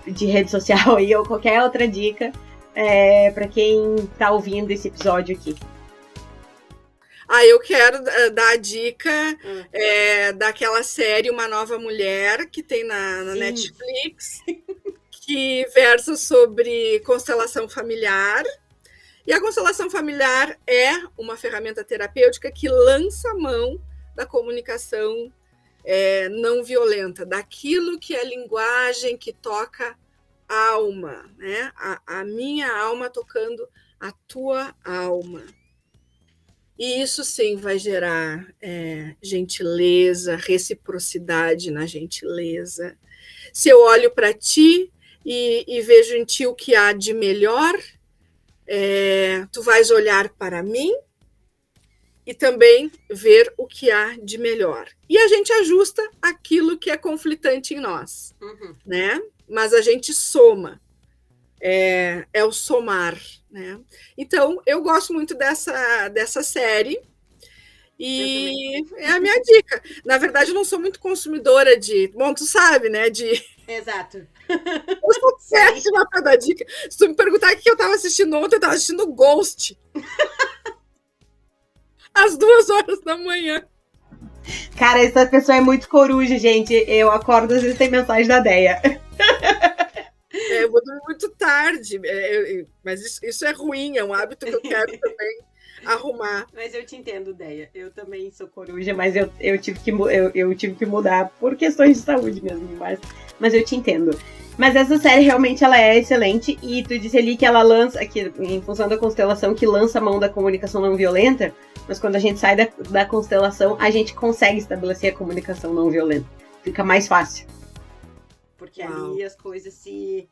S1: de rede social aí, ou qualquer outra dica para quem tá ouvindo esse episódio aqui.
S2: Eu quero dar a dica daquela série Uma Nova Mulher, que tem na Netflix, que versa sobre constelação familiar. E a constelação familiar é uma ferramenta terapêutica que lança a mão da comunicação não violenta, daquilo que é linguagem que toca a alma, né? A minha alma tocando a tua alma. E isso sim vai gerar gentileza, reciprocidade na gentileza. Se eu olho para ti e vejo em ti o que há de melhor, tu vais olhar para mim e também ver o que há de melhor. E a gente ajusta aquilo que é conflitante em nós, né? Mas a gente soma. É o somar, né? Então, eu gosto muito dessa série e é a minha dica. Na verdade, eu não sou muito consumidora bom, tu sabe, né?
S1: Exato.
S2: Eu sou péssima para dar dica. Se tu me perguntar o que eu estava assistindo ontem, eu estava assistindo Ghost. Às 2h da manhã.
S1: Cara, essa pessoa é muito coruja, gente. Eu acordo, às vezes tem mensagem da Deia.
S2: Eu vou dormir muito tarde, mas isso é ruim, é um hábito que eu quero também arrumar.
S1: Mas eu te entendo, Deia. Eu também sou coruja, mas eu tive que mudar por questões de saúde mesmo. Mas eu te entendo. Mas essa série realmente ela é excelente. E tu disse ali que ela lança, que, em função da constelação, que lança a mão da comunicação não violenta. Mas quando a gente sai da constelação, a gente consegue estabelecer a comunicação não violenta. Fica mais fácil. Porque ali as coisas se...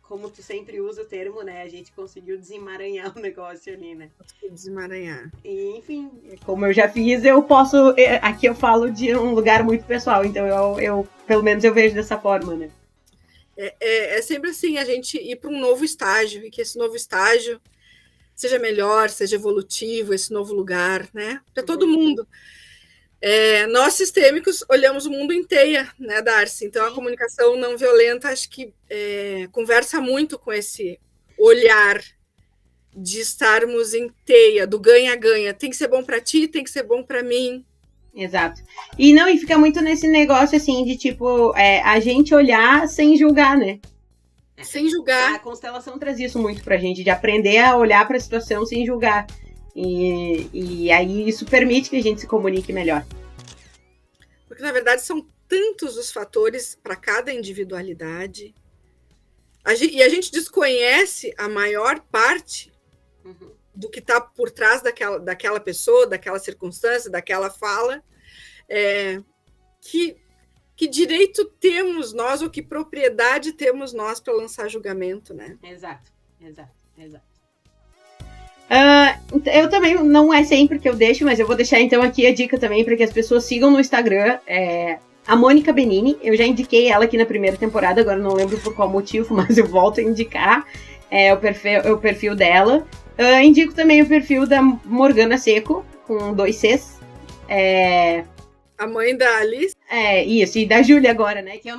S1: como tu sempre usa o termo, né? A gente conseguiu desemaranhar o negócio ali, né?
S2: Desemaranhar.
S1: E, enfim, como eu já fiz, eu posso... Aqui eu falo de um lugar muito pessoal, então eu pelo menos eu vejo dessa forma, né?
S2: É sempre assim, a gente ir para um novo estágio, e que esse novo estágio seja melhor, seja evolutivo, esse novo lugar, né? Para todo mundo. Nós sistêmicos olhamos o mundo em teia, né, Darcy? Então, a comunicação não violenta, acho que conversa muito com esse olhar de estarmos em teia, do ganha-ganha. Tem que ser bom para ti, tem que ser bom para mim.
S1: Exato. E fica muito nesse negócio, assim, de tipo, a gente olhar sem julgar, né?
S2: Sem julgar.
S1: A constelação traz isso muito pra gente, de aprender a olhar pra situação sem julgar. E aí isso permite que a gente se comunique melhor.
S2: Porque, na verdade, são tantos os fatores para cada individualidade. E a gente desconhece a maior parte do que está por trás daquela pessoa, daquela circunstância, daquela fala. Que direito temos nós, ou que propriedade temos nós para lançar julgamento, né?
S1: Exato. Eu também, não é sempre que eu deixo, mas eu vou deixar então aqui a dica também para que as pessoas sigam no Instagram a Mônica Benini. Eu já indiquei ela aqui na primeira temporada, agora não lembro por qual motivo, mas eu volto a indicar o perfil dela. Indico também o perfil da Morgana Seco, com 2 Cs.
S2: A mãe da Alice?
S1: Isso, e da Júlia agora, né? Que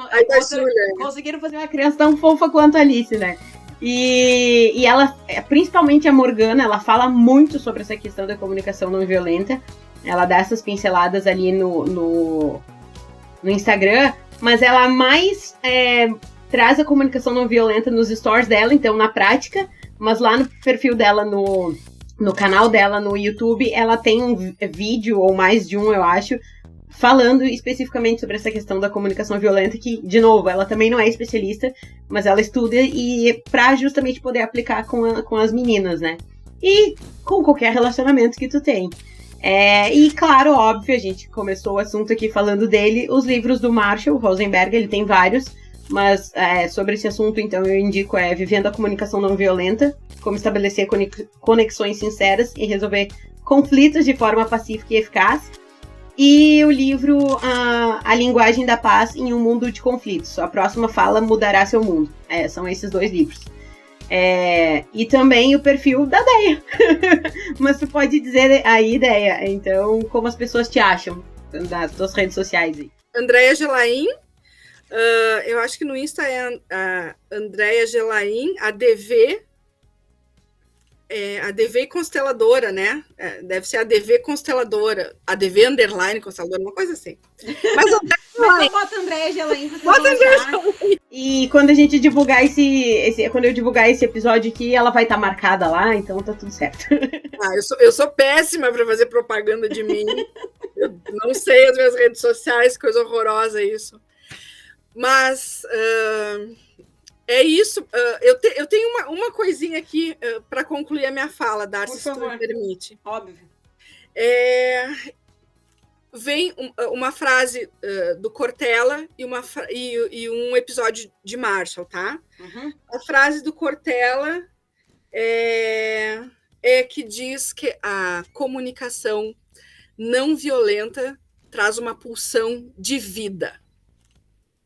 S1: conseguiram fazer uma criança tão fofa quanto a Alice, né? E ela, principalmente a Morgana, ela fala muito sobre essa questão da comunicação não violenta. Ela dá essas pinceladas ali no Instagram, mas ela mais traz a comunicação não violenta nos stories dela, então na prática, mas lá no perfil dela, no canal dela no YouTube, ela tem um vídeo, ou mais de um, eu acho, falando especificamente sobre essa questão da comunicação violenta, que, de novo, ela também não é especialista, mas ela estuda e pra justamente poder aplicar com as meninas, né? E com qualquer relacionamento que tu tem. E claro, óbvio, a gente começou o assunto aqui falando dele, os livros do Marshall Rosenberg, ele tem vários, mas sobre esse assunto, então, eu indico Vivendo a Comunicação Não Violenta, como estabelecer conexões sinceras e resolver conflitos de forma pacífica e eficaz. E o livro A Linguagem da Paz em um Mundo de Conflitos. A próxima fala mudará seu mundo. São esses 2 livros. E também o perfil da Deia. Mas tu pode dizer aí, Deia, então, como as pessoas te acham nas tuas redes sociais aí.
S2: Andréia Gelain. Eu acho que no Insta é a Andréia Gelain, ADV. ADV Consteladora, né? Deve ser ADV Consteladora, ADV Underline Consteladora, uma coisa assim. Mas
S1: bota Andréia Gelain, e quando a gente divulgar quando eu divulgar esse episódio aqui, ela vai estar marcada lá, então tá tudo certo.
S2: Eu sou péssima para fazer propaganda de mim. Eu não sei as minhas redes sociais, coisa horrorosa isso. Mas é isso. Eu tenho uma coisinha aqui para concluir a minha fala, Darcy, se tu me permite.
S1: Óbvio.
S2: Vem uma frase do Cortella e um episódio de Marshall, tá?
S1: Uhum.
S2: A frase do Cortella é que diz que a comunicação não violenta traz uma pulsão de vida.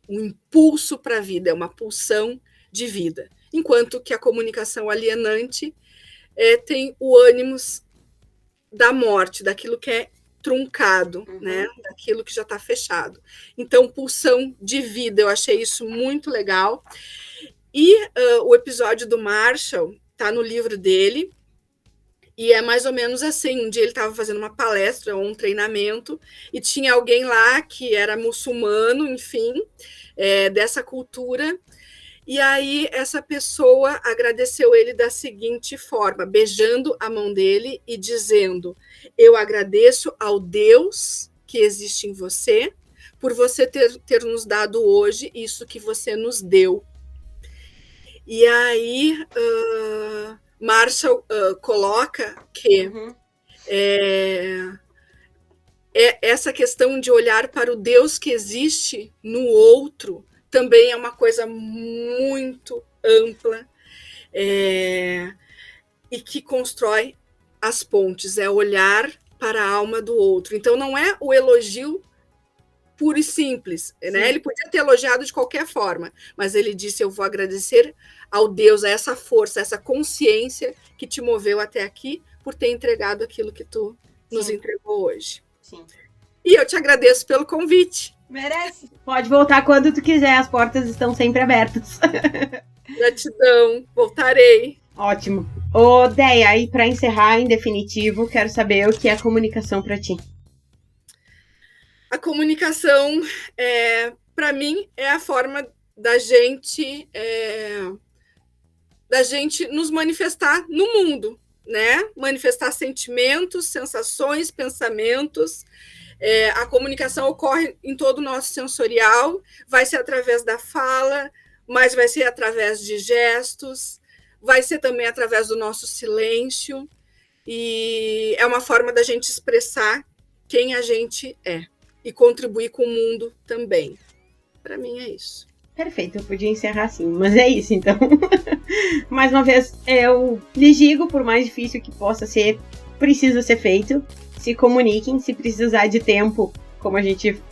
S2: Um impulso para a vida, é uma pulsão de vida. Enquanto que a comunicação alienante tem o ânimos da morte, daquilo que é truncado, né? Daquilo que já está fechado. Então, pulsão de vida, eu achei isso muito legal. E o episódio do Marshall está no livro dele, e é mais ou menos assim, um dia ele estava fazendo uma palestra ou um treinamento, e tinha alguém lá que era muçulmano, enfim, dessa cultura, e aí essa pessoa agradeceu ele da seguinte forma, beijando a mão dele e dizendo: eu agradeço ao Deus que existe em você, por você ter nos dado hoje isso que você nos deu. E aí Marshall coloca que essa questão de olhar para o Deus que existe no outro também é uma coisa muito ampla e que constrói as pontes, é olhar para a alma do outro. Então, não é o elogio puro e simples, né? Ele podia ter elogiado de qualquer forma, mas ele disse: eu vou agradecer ao Deus, a essa força, a essa consciência que te moveu até aqui, por ter entregado aquilo que tu nos entregou hoje.
S1: Sim.
S2: E eu te agradeço pelo convite.
S1: Merece. Pode voltar quando tu quiser, as portas estão sempre abertas.
S2: Gratidão, voltarei.
S1: Ótimo. Deia, aí para encerrar, em definitivo, quero saber o que é comunicação para ti.
S2: A comunicação, para mim, é a forma da gente nos manifestar no mundo, né? Manifestar sentimentos, sensações, pensamentos. A comunicação ocorre em todo o nosso sensorial, vai ser através da fala, mas vai ser através de gestos, vai ser também através do nosso silêncio, e é uma forma da gente expressar quem a gente é e contribuir com o mundo também. Para mim é isso.
S1: Perfeito, eu podia encerrar assim, mas é isso então. Mais uma vez, eu lhes digo, por mais difícil que possa ser, precisa ser feito. Se comuniquem, se precisar de tempo, como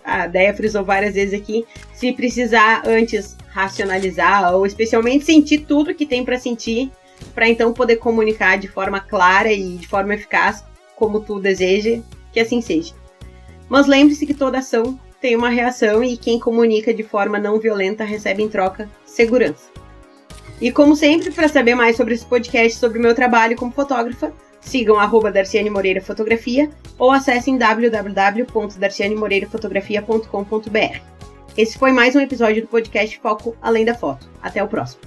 S1: a Deia frisou várias vezes aqui, se precisar antes racionalizar ou especialmente sentir tudo que tem para sentir, para então poder comunicar de forma clara e de forma eficaz, como tu deseja, que assim seja. Mas lembre-se que toda ação tem uma reação e quem comunica de forma não violenta recebe em troca segurança. E como sempre, para saber mais sobre esse podcast, sobre o meu trabalho como fotógrafa, sigam @Darciane Moreira Fotografia ou acessem www.darcianemoreirafotografia.com.br. Esse foi mais um episódio do podcast Foco Além da Foto. Até o próximo.